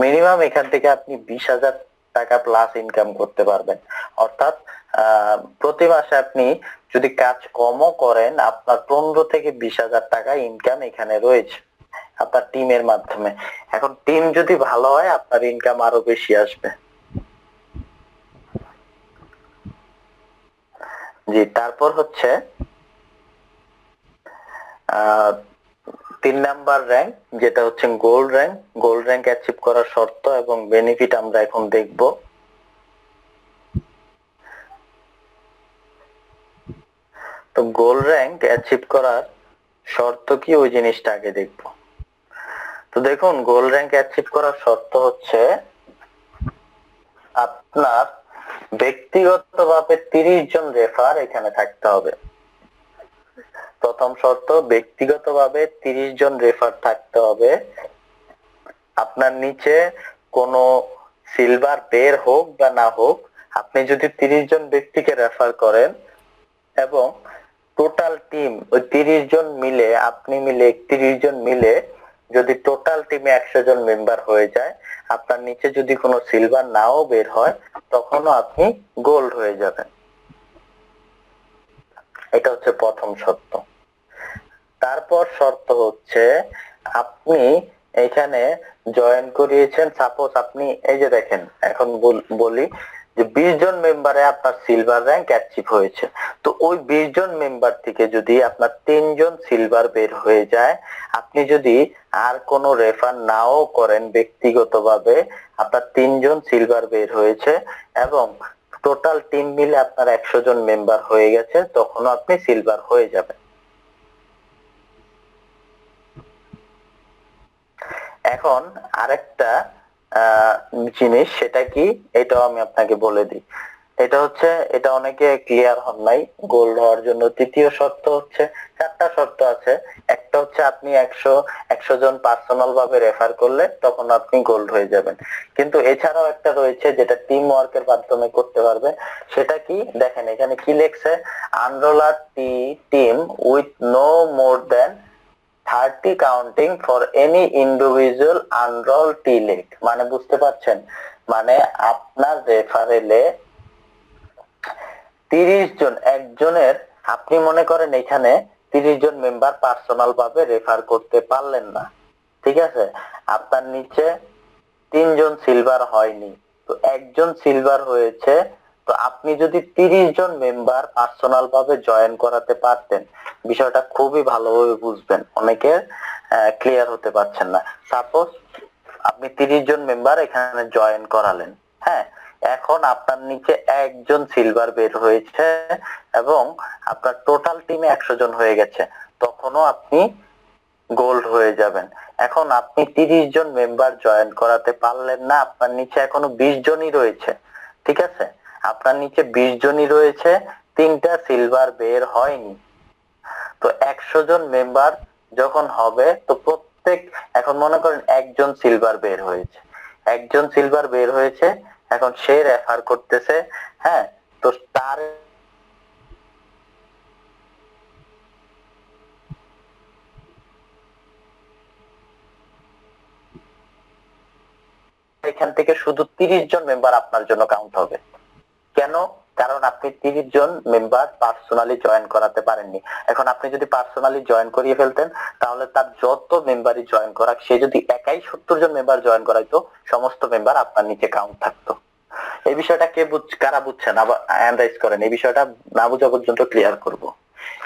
মিনিমাম এখান থেকে আপনি 20,000 টাকা প্লাস ইনকাম করতে পারবেন। অর্থাৎ প্রতি মাসে আপনি যদি কাজ কমও করেন, আপনার 15 থেকে 20,000 টাকা ইনকাম এখানে রয়েছে আপনার টিমের মাধ্যমে। এখন টিম যদি ভালো হয় আপনার ইনকাম আরো বেশি আসবে। জি, তারপর হচ্ছে 3 নাম্বার র্যাঙ্ক, যেটা হচ্ছে gold rank. Gold rank achieve করার শর্ত এবং বেনিফিট আমরা এখন দেখব। তো গোল্ড র্যাঙ্ক অ্যাচিভ করার শর্ত কি, ওই জিনিসটা আগে দেখব। তো দেখুন, গোল্ড র্যাঙ্ক অ্যাচিভ করার শর্ত হচ্ছে আপনার ব্যক্তিগতভাবে 30 জন রেফার এখানে থাকতে হবে। প্রথম শর্ত, ব্যক্তিগতভাবে 30 জন রেফার থাকতে হবে। আপনার নিচে কোনো সিলভার বের হোক বা না হোক, আপনি যদি 30 জন ব্যক্তিকে রেফার করেন এবং টোটাল টিম ওই 30 জন মিলে, আপনি মিলে 31 জন মিলে যদি টোটাল টিমে 100 জন মেম্বার হয়ে যায়, আপনার নিচে যদি কোনো সিলভার নাও বের হয়, তখনও আপনি গোল্ড হয়ে যাবেন। এটা হচ্ছে প্রথম শর্ত। তারপর শর্ত হচ্ছে আপনি এখানে জয়েন করিয়েছেন, সাপোজ আপনি এই যে দেখেন, এখন বলি যে 20 জন মেম্বারে আপনার সিলভার র্যাঙ্ক অ্যাচিভ হয়েছে। তো ওই 20 জন মেম্বার থেকে যদি আপনার 3 জন সিলভার বের হয়ে যায়, আপনি যদি আর কোনো রেফার নাও করেন ব্যক্তিগতভাবে, আপনার 3 জন সিলভার বের হয়েছে এবং টোটাল টিম মিলে আপনার 100 জন মেম্বার হয়ে গেছে, তখনও আপনি সিলভার হয়ে যাবেন। এখন আরেকটা জিনিস, সেটা কি, এটাও আমি আপনাকে বলে দিই। এটা অনেকে ক্লিয়ার হন নাই। গোল্ড হওয়ার জন্য তৃতীয় শর্ত হচ্ছে, 4টা শর্ত আছে। একটা হচ্ছে আপনি 100 জন পার্সোনাল ভাবে রেফার করলে তখন আপনি গোল্ড হয়ে যাবেন। কিন্তু এছাড়াও একটা রয়েছে যেটা টিম ওয়ার্কের মাধ্যমে করতে পারবে। সেটা কি দেখেন এখানে কি লেখছে, enrol a team with no more than 30 counting for any individual enrol টিলেট। মানে বুঝতে পারছেন, মানে আপনার রেফারেলে 30 জন, একজনের, আপনি মনে করেন এখানে 30 জন মেম্বার পার্সোনাল ভাবে রেফার করতে পারলেন না, ঠিক আছে, আপনার নিচে 3 জন সিলভার হয়নি, তো একজন সিলভার হয়েছে, তো আপনি যদি 30 জন মেম্বার পার্সোনাল ভাবে জয়েন করাতে পারতেন, বিষয়টা খুবই ভালোভাবে বুঝবেন, অনেকে ক্লিয়ার হতে পারছেন না। সাপোজ আপনি 30 জন মেম্বার এখানে জয়েন করালেন, হ্যাঁ, এখন আপনার নিচে একজন সিলভার বের হয়েছে এবং আপনার টোটাল টিমে 100 জন হয়ে গেছে, তখনও আপনি গোল্ড হয়ে যাবেন। এখন আপনি 30 জন মেম্বার জয়েন করাতে পারলেন না, আপনার নিচে এখনো 20 জনই রয়েছে, ঠিক আছে, আপনার নিচে 20 জনই রয়েছে, 3টা সিলভার বের হয়নি। তো 100 জন মেম্বার যখন হবে, তো প্রত্যেক, এখন মনে করেন একজন সিলভার বের হয়েছে, এখন সে রেফার করতেছে, হ্যাঁ, তো তার এখান থেকে শুধু 30 জন মেম্বার আপনার জন্য কাউন্ট হবে। কেন? কারণ আপনি 30 জন মেম্বার পার্সোনালি জয়েন করাতে পারেননি। এখন আপনি যদি পার্সোনালি জয়েন করিয়ে ফেলতেন, তাহলে তার যত মেম্বারই জয়েন করাক, সে যদি একাই 70 জন মেম্বার জয়েন করাইতো, সমস্ত মেম্বার আপনার নিচে কাউন্ট থাকতো। এই বিষয়টা কারা বুঝছেন, আবার হ্যান্ড রাইজ করেন, এই বিষয়টা না বোঝা পর্যন্ত ক্লিয়ার করব।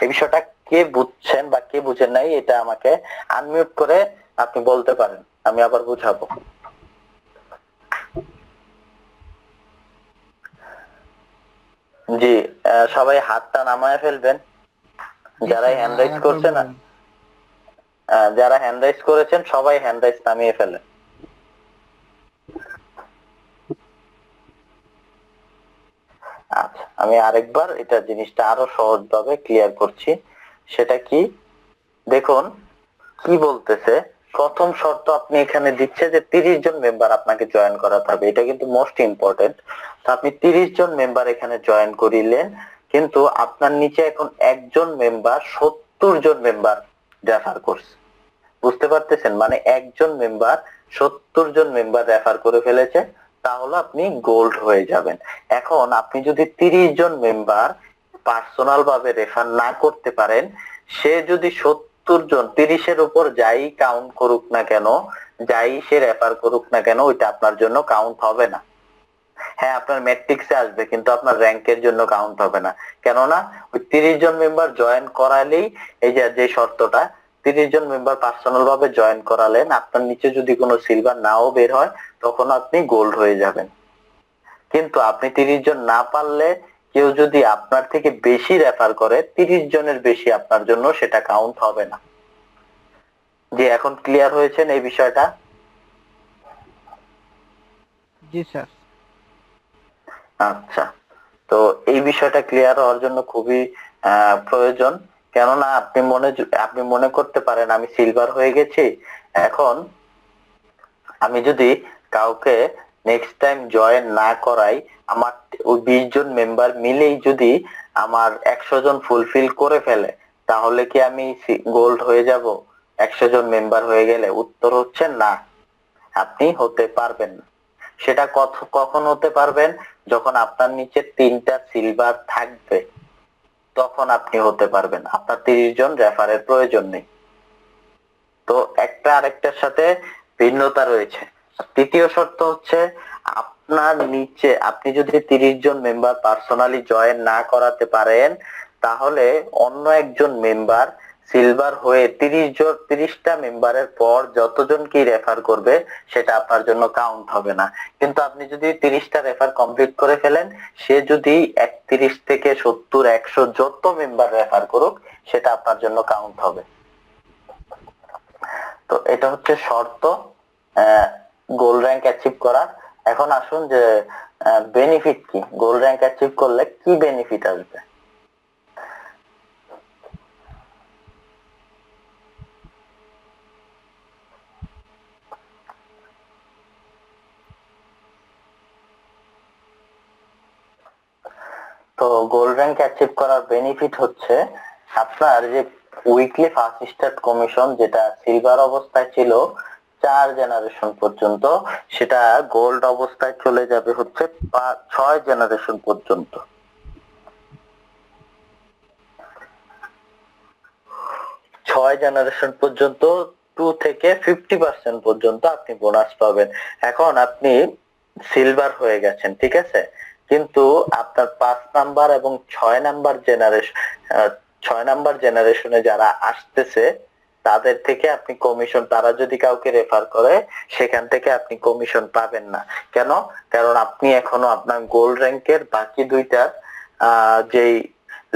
এই বিষয়টা কে বুঝছেন বা কে বুঝেন নাই, এটা আমাকে আনমিউট করে আপনি বলতে পারেন, আমি আবার বুঝাবো। জি, সবাই হাতটা নামায় ফেলবেন, যারা হ্যান্ড রাইজ করছে না, যারা হ্যান্ড রাইজ করেছেন সবাই হ্যান্ড রাইজ নামিয়ে ফেলেন। আচ্ছা, আমি আরেকবার এটা জিনিসটা আরো সহজভাবে ক্লিয়ার করছি। সেটা কি, দেখুন কি বলতেছে, প্রথম শর্ত আপনি এখানে দিচ্ছে যে 30 জন মেম্বার আপনাকে জয়েন করাতে হবে, এটা কিন্তু মোস্ট ইম্পর্টেন্ট। তো আপনি 30 জন মেম্বার এখানে জয়েন করিলেন, কিন্তু আপনার নিচে এখন একজন মেম্বার 70 জন মেম্বার রেফার করছে, বুঝতে পারতেছেন, মানে একজন মেম্বার 70 জন মেম্বার রেফার করে ফেলেছে, তাহলে আপনি গোল্ড হয়ে যাবেন। এখন আপনি যদি 30 জন মেম্বার পার্সোনাল ভাবে রেফার না করতে পারেন, সে যদি 70 জন 30-এর উপর যাই কাউন্ট করুক না কেন, যাই সে রেফার করুক না কেন, ওইটা আপনার জন্য কাউন্ট হবে না। হ্যাঁ, আপনার ম্যাট্রিক্সে আসবে, কিন্তু আপনার র্যাঙ্কের জন্য কাউন্ট হবে না। কেননা ওই 30 জন মেম্বার জয়েন করালেই, এই যে শর্তটা, 30 জন মেম্বার পার্সোনাল ভাবে জয়েন করালেন, আপনার নিচে যদি কোনো সিলভার নাও বের হয়, তখন আপনি গোল্ড হয়ে যাবেন। কিন্তু আপনি 30 জন না পারলে, কেউ যদি আপনার থেকে বেশি রেফার করে, 30 জনের বেশি, আপনার জন্য সেটা কাউন্ট হবে না। যে এখন ক্লিয়ার হয়েছেন এই বিষয়টা? জি স্যার। আচ্ছা, তো এই বিষয়টা ক্লিয়ার হওয়ার জন্য খুবই প্রয়োজন। কেননা আপনি মনে করতে পারেন আমি সিলভার হয়ে গেছি, এখন আমি যদি কাউকে নেক্সট টাইম জয়েন না করাই, আমার ওই 20 জন মেম্বার মিলেই যদি আমার 100 জন ফুলফিল করে ফেলে, তাহলে কি আমি গোল্ড হয়ে যাব 100 জন মেম্বার হয়ে গেলে? উত্তর হচ্ছে না, আপনি হতে পারবেন না। সেটা কখন হতে পারবেন? যখন আপনার নিচে 3টা সিলভার থাকবে, তখন আপনি হতে পারবেন, আপনার 30 জন রেফারের প্রয়োজন নেই। তো একটা আরেকটার সাথে ভিন্নতা রয়েছে। তৃতীয় শর্ত হচ্ছে, আপনার নিচে আপনি যদি 30 জন মেম্বার পার্সোনালি জয়েন না করাতে পারেন, তাহলে অন্য একজন মেম্বার সিলভার হয়ে 30টা মেম্বারের পর যতজন কি রেফার করবে, সেটা আপনার জন্য কাউন্ট হবে না। কিন্তু আপনি যদি 30টা রেফার কমপ্লিট করে ফেলেন, সে যদি 31 থেকে 70 100 যত মেম্বার রেফার করুক, সেটা আপনার জন্য কাউন্ট হবে। তো এটা হচ্ছে শর্ত গোল্ড র্যাঙ্ক অ্যাচিভ করার। এখন আসুন যে বেনিফিট কি, গোল্ড র্যাঙ্ক অ্যাচিভ করলে কি বেনিফিট আসবে। তো গোল্ড র্যাঙ্ক অ্যাচিভ করার বেনিফিট হচ্ছে আপনার যে উইকলি ফার্স্ট স্টার্ট কমিশন, যেটা সিলভার অবস্থায় ছিল 4 জেনারেশন পর্যন্ত, সেটা গোল্ড অবস্থায় চলে যাবে হচ্ছে 6 জেনারেশন পর্যন্ত। 6 জেনারেশন পর্যন্ত 2 থেকে 50% পর্যন্ত আপনি বোনাস পাবেন। এখন আপনি সিলভার হয়ে গেছেন, ঠিক আছে, কিন্তু আপনার 5 নাম্বার এবং 6 নাম্বার জেনারেশন 6 নাম্বার জেনারেশনে যারা আসতেছে তাদের থেকে আপনি কমিশন, তারা যদি কাউকে রেফার করে সেখান থেকে আপনি কমিশন পাবেন না। কেন? কারণ আপনি এখনো আপনার গোল্ড র্যাঙ্কের বাকি দুইটার যেই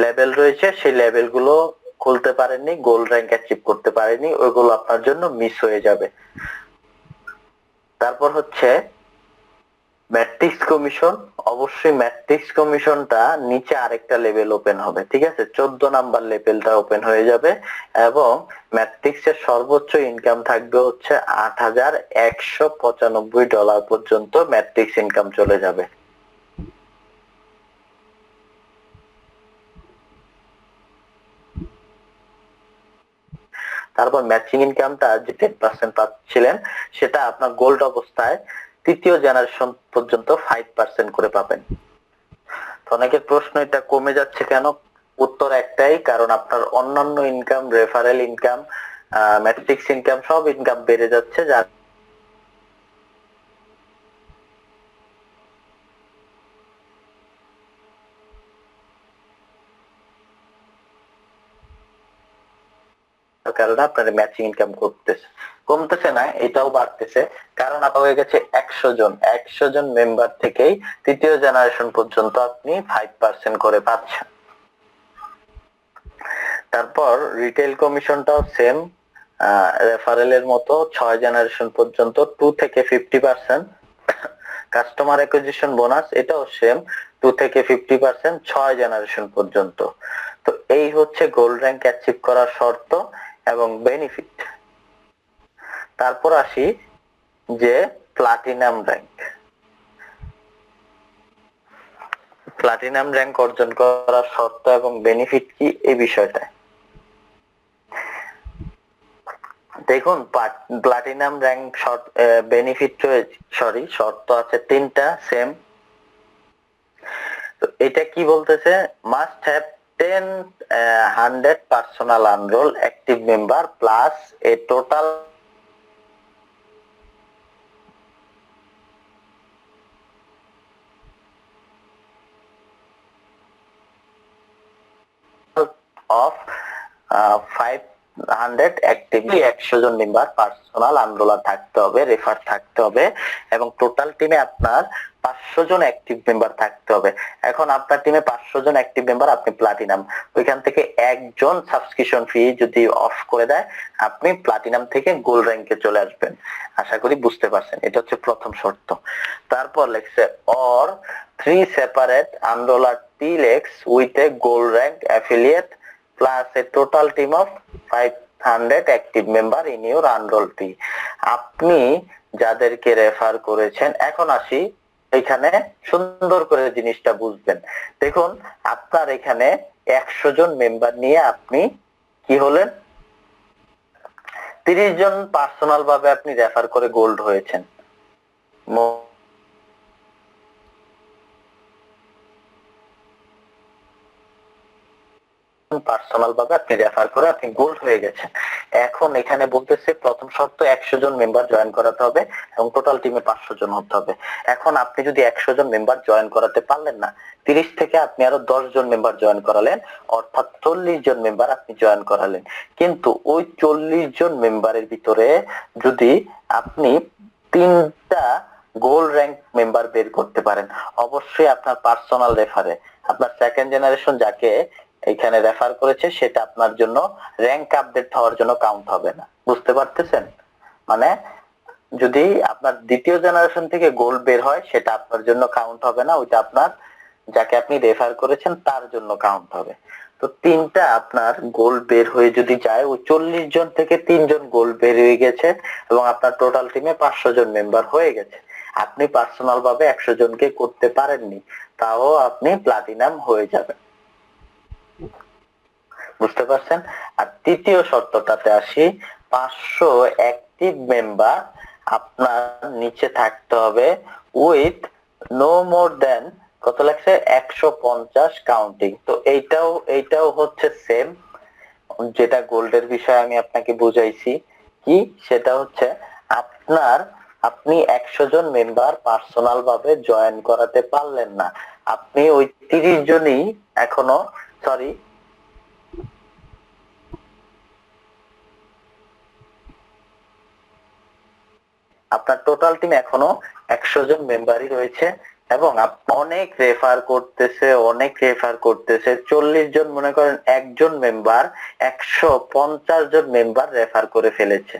লেভেল রয়েছে সেই লেভেল গুলো খুলতে পারেননি, গোল্ড র্যাঙ্ক অ্যাচিভ করতে পারেননি, ওইগুলো আপনার জন্য মিস হয়ে যাবে। তারপর হচ্ছে ম্যাট্রিক্স কমিশন। অবশ্যই ম্যাট্রিক্স কমিশনটা নিচে আরেকটা লেভেল ওপেন হবে, ঠিক আছে, 14 নাম্বার লেভেলটা ওপেন হয়ে যাবে এবং ম্যাট্রিক্স এর সর্বোচ্চ ইনকাম থাকবে হচ্ছে $8,195 পর্যন্ত ম্যাট্রিক্স ইনকাম চলে যাবে। তারপর ম্যাচিং ইনকামটা যে 10% পাচ্ছিলেন সেটা আপনার গোল্ড অবস্থায় 3য় জেনারেশন পর্যন্ত 5% করে পাবেন। তো অনেকের প্রশ্ন, এটা কমে যাচ্ছে কেন? উত্তর একটাই, কারণ আপনার অন্যান্য income, referral income, matrix income, সব ইনকাম বেড়ে যাচ্ছে, যার কারণে আপনার ম্যাচিং ইনকাম কমতেছে না, এটাও বাড়তেছে, কারণ আপনার হয়ে গেছে 100 জন মেম্বার থেকেই 3য় জেনারেশন পর্যন্ত আপনি 5% করে পাচ্ছেন। তারপর রিটেল কমিশনটাও সেম, রেফারেলের মতো 6 জেনারেশন পর্যন্ত 2 থেকে 50%। কাস্টমার অ্যাকুইজিশন বোনাস এটাও সেম, 2 থেকে 50%, 6 জেনারেশন পর্যন্ত। তো এই হচ্ছে গোল্ড র্যাঙ্ক অ্যাচিভ করার শর্ত এবং বেনিফিট। তারপর আসি যে প্লাটিনাম র্যাঙ্ক। প্লাটিনাম র্যাঙ্ক অর্জন করার শর্ত এবং বেনিফিট কি, এই বিষয়টা দেখুন। প্লাটিনাম র্যাঙ্ক বেনিফিট শর্ত আছে 3টা সেম। তো এটা কি বলতেছে? Must have 100 personal enrol active member plus a total of 500 actively 100 জন মেম্বার পার্সোনাল আনরোলার থাকতে হবে, রেফার থাকতে হবে এবং টোটাল টিমে আপনার 500 জন অ্যাক্টিভ মেম্বার থাকতে হবে। এখন আপনার টিমে 500 জন অ্যাক্টিভ মেম্বার, আপনি প্লাটিনাম, ওইখান থেকে একজন সাবস্ক্রিপশন ফি যদি অফ করে দেয় আপনি প্লাটিনাম থেকে গোল্ড র্যাঙ্কে চলে আসবেন। আশা করি বুঝতে পারছেন, এটা হচ্ছে প্রথম শর্ত। তারপর লেখছে or 3 separate enroller T-Lex with a gold rank affiliate plus a total team of 500 active member in your unroll tree। আপনি যাদেরকে রেফার করেছেন, এখন আসি এখানে সুন্দর করে জিনিসটা বুঝবেন। দেখুন, আপনার এখানে 100 জন মেম্বার নিয়ে আপনি কি হলেন, 30 জন পার্সোনাল ভাবে আপনি রেফার করে গোল্ড হয়েছেন। পার্সোনাল ভাবে আপনি রেফার করে আপনি গোল্ড হয়ে গেছেন। এখন এখানে বলতেছে প্রথম শর্ত 100 জন মেম্বার জয়েন করাতে হবে এবং টোটাল টিমে 500 জন হতে হবে। এখন আপনি যদি 100 জন মেম্বার জয়েন করাতে পারলেন না, 30 থেকে আপনি আরো 10 জন মেম্বার জয়েন করালেন, অর্থাৎ 40 জন মেম্বার আপনি জয়েন করালেন। কিন্তু ওই 40 জন মেম্বারের ভিতরে যদি আপনি 3টা গোল্ড র্যাঙ্ক মেম্বার বের করতে পারেন, অবশ্যই আপনার পার্সোনাল রেফারে আপনার সেকেন্ড জেনারেশন যাকে এখানে রেফার করেছে সেটা আপনার জন্য র্যাঙ্ক আপডেট হওয়ার জন্য কাউন্ট হবে না। বুঝতে পারতেছেন? মানে যদি আপনার দ্বিতীয় জেনারেশন থেকে গোল্ড বের হয় সেটা আপনার জন্য কাউন্ট হবে না, ওইটা আপনার যাকে আপনি রেফার করেছেন তার জন্য কাউন্ট হবে। তো তিনটা আপনার গোল্ড বের হয়ে যদি যায়, ওই 40 জন থেকে 3 জন গোল্ড বের হয়ে গেছে এবং আপনার টোটাল টিমে 500 জন মেম্বার হয়ে গেছে। আপনি পার্সোনাল ভাবে 100 জনকে করতে পারেননি, তাও আপনি প্লাটিনাম হয়ে যাবেন। বুঝতে পারছেন? আর তৃতীয় শর্তটাতে আসি, 500 অ্যাক্টিভ মেম্বার আপনার নিচে থাকতে হবে উইথ নো মোর দেন কত লাগছে 150 কাউন্টিং। তো এইটাও হচ্ছে সেম যেটা গোল্ডের বিষয়ে আমি আপনাকে বুঝাইছি। কি সেটা হচ্ছে আপনি 100 জন মেম্বার পার্সোনাল ভাবে জয়েন করাতে পারলেন না, আপনি ওই 30 জনই এখনো সরি আপনার টোটাল টিম এখনো 100 জন মেম্বারই রয়েছে এবং অনেক রেফার করতেছে 40 জন, মনে করেন একজন মেম্বার 150 জন মেম্বার রেফার করে ফেলেছে।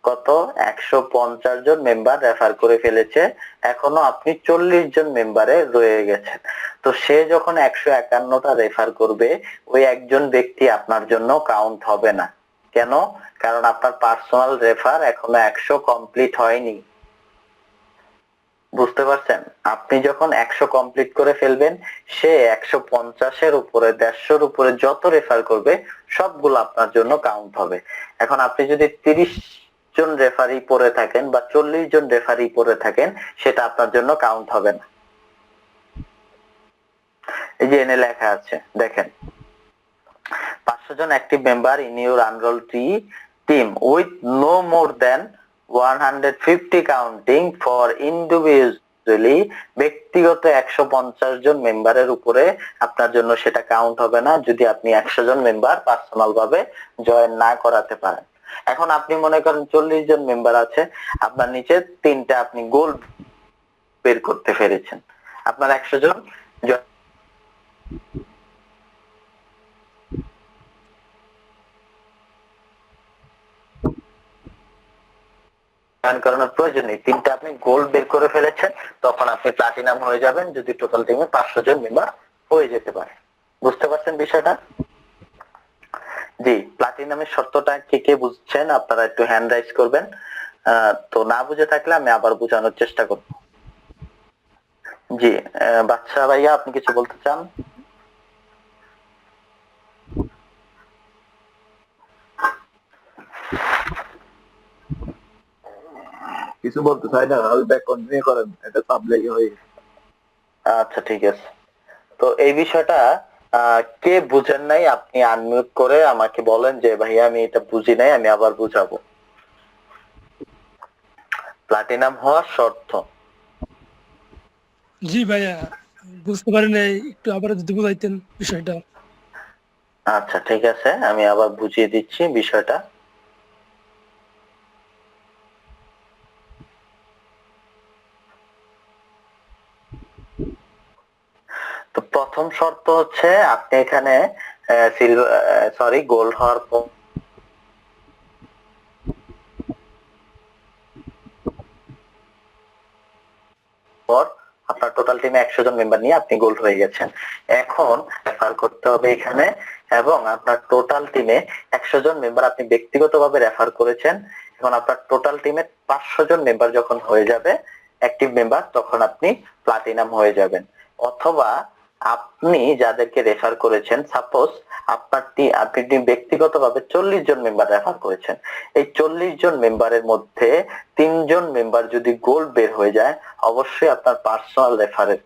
কত? 150 জন মেম্বার রেফার করে ফেলেছে, এখনো আপনি 40 জন মেম্বারে রয়ে গেছেন। তো সে যখন 151টা রেফার করবে, ওই একজন ব্যক্তি আপনার জন্য কাউন্ট হবে না। কেন? কারণ আপনার পার্সোনাল রেফার এখনো 100 কমপ্লিট হয়নি। বুঝতে পারছেন? আপনি যখন 100 কমপ্লিট করে ফেলবেন, সে 150-এর উপরে 150-এর উপরে যত রেফার করবে সবগুলো আপনার জন্য কাউন্ট হবে। এখন আপনি যদি 30 জন রেফারি পড়ে থাকেন বা 40 জন রেফারি পড়ে থাকেন, সেটা আপনার জন্য কাউন্ট হবে না। এই যে এনে লেখা আছে দেখেন, 500 জন active member in your enrol team with no more than 150 counting for individually, ব্যক্তিগত 150 জন মেম্বারের উপরে আপনার জন্য সেটা কাউন্ট হবে না যদি আপনি 100 জন মেম্বার পার্সোনাল ভাবে জয়েন না করাতে পারেন। এখন আপনি মনে করেন 40 জন মেম্বার আছে, আপনার নিচে 3টা আপনি গোল বের করতে পেরেছেন, আপনার 100 জন জয়েন করানোর প্রয়োজন নেই। 3টা আপনি গোল্ড বের করে ফেলেছেন, তখন আপনি প্লাটিনাম হয়ে যাবেন যদি টোটাল টিমে 500 জন মেম্বার হয়ে যেতে পারে। বুঝতে পারছেন বিষয়টা? জি, প্লাটিনামের শর্তটা কে কে বুঝছেন আপনারা একটু হ্যান্ড রাইজ করবেন, তো না বুঝে থাকলে আমি আবার বোঝানোর চেষ্টা করব। জি, বাদশা ভাইয়া আপনি কিছু বলতে চান? কিছু বলতে চাই না, আমি ব্যাক কন্টিনিউ করেন, এটা সাবলেই হয়ে গেছে। আচ্ছা ঠিক আছে। তো এই বিষয়টা কে বুঝেন নাই আপনি আনমিউট করে আমাকে বলেন যে ভাইয়া আমি এটা বুঝি নাই, আমি আবার বুঝাবো। প্লাটিনাম হওয়ার শর্ত। জি ভাইয়া, বুঝতে পারি নাই, একটু আবার যদি বুঝাইতেন বিষয়টা। আচ্ছা ঠিক আছে, আমি আবার বুঝিয়ে দিচ্ছি বিষয়টা। তো প্রথম শর্ত হচ্ছে আপনি এখানে গোল্ড হওয়ার পর আপনার টোটাল টিমে 100 জন মেম্বার নিয়ে আপনি গোল্ড হয়ে গেছেন। এখন রেফার করতে হবে এখানে, এবং আপনার টোটাল টিমে 100 জন মেম্বার আপনি ব্যক্তিগতভাবে রেফার করেছেন। এখন আপনার টোটাল টিমে 500 জন মেম্বার যখন হয়ে যাবে অ্যাক্টিভ মেম্বার, তখন আপনি প্লাটিনাম হয়ে যাবেন। অথবা আপনি যাদেরকে রেফার করেছেন, সাপোজ আপনি ব্যক্তিগতভাবে 40 জন মেম্বার রেফার করেছেন, এই 40 জন মেম্বারের মধ্যে 3 জন মেম্বার যদি গোল্ড বের হয়ে যায়, অবশ্যই আপনার পার্সোনাল রেফারের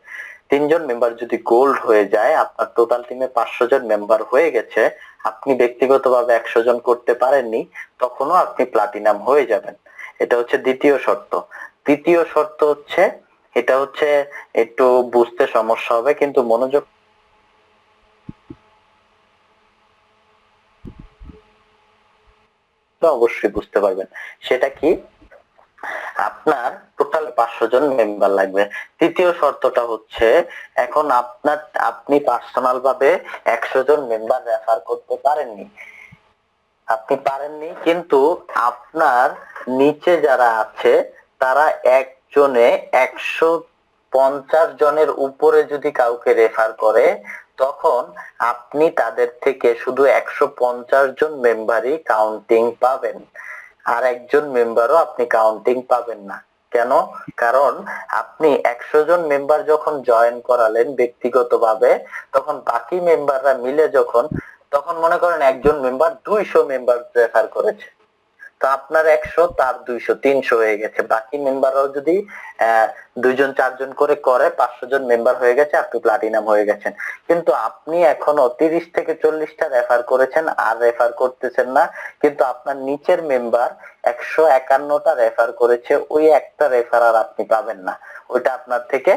3 জন মেম্বার যদি গোল্ড হয়ে যায়, আপনার টোটাল টিমে 500 জন মেম্বার হয়ে গেছে, আপনি ব্যক্তিগতভাবে 100 জন করতে পারেননি, তখনও আপনি প্লাটিনাম হয়ে যাবেন। এটা হচ্ছে দ্বিতীয় শর্ত। তৃতীয় শর্ত হচ্ছে, এটা হচ্ছে একটু বুঝতে সমস্যা হবে কিন্তু মনোযোগ অবশ্যই বুঝতে পারবেন। সেটা কি? আপনার টোটাল 500 জন মেম্বার লাগবে। তৃতীয় শর্তটা হচ্ছে, এখন আপনি পার্সোনাল ভাবে 100 জন মেম্বার রেফার করতে পারেননি, আপনি পারেননি, কিন্তু আপনার নিচে যারা আছে তারা একজনে 150 জনের উপরে যদি কাউকে রেফার করে, তখন আপনি তাদের থেকে শুধু 150 জন মেম্বারই কাউন্টিং পাবেন, আর একজন মেম্বারও আপনি কাউন্টিং পাবেন না। কেন? কারণ আপনি 100 জন মেম্বার যখন জয়েন করালেন ব্যক্তিগতভাবে, তখন বাকি মেম্বাররা মিলে তখন মনে করেন একজন মেম্বার 200 মেম্বার রেফার করেছে, তো আপনার 100 তার 200 300 হয়ে গেছে। বাকি মেম্বাররাও যদি 2 জন 4 জন করে 500 জন মেম্বার হয়ে গেছে, আপনি প্লাটিনাম হয়ে গেছেন। কিন্তু আপনি এখনো 30 থেকে 40টা রেফার করেছেন আর রেফার করতেছেন না, কিন্তু আপনার নিচের মেম্বার 151টা রেফার করেছে, ওই একটা রেফার আর আপনি পাবেন না। ওইটা আপনার থেকে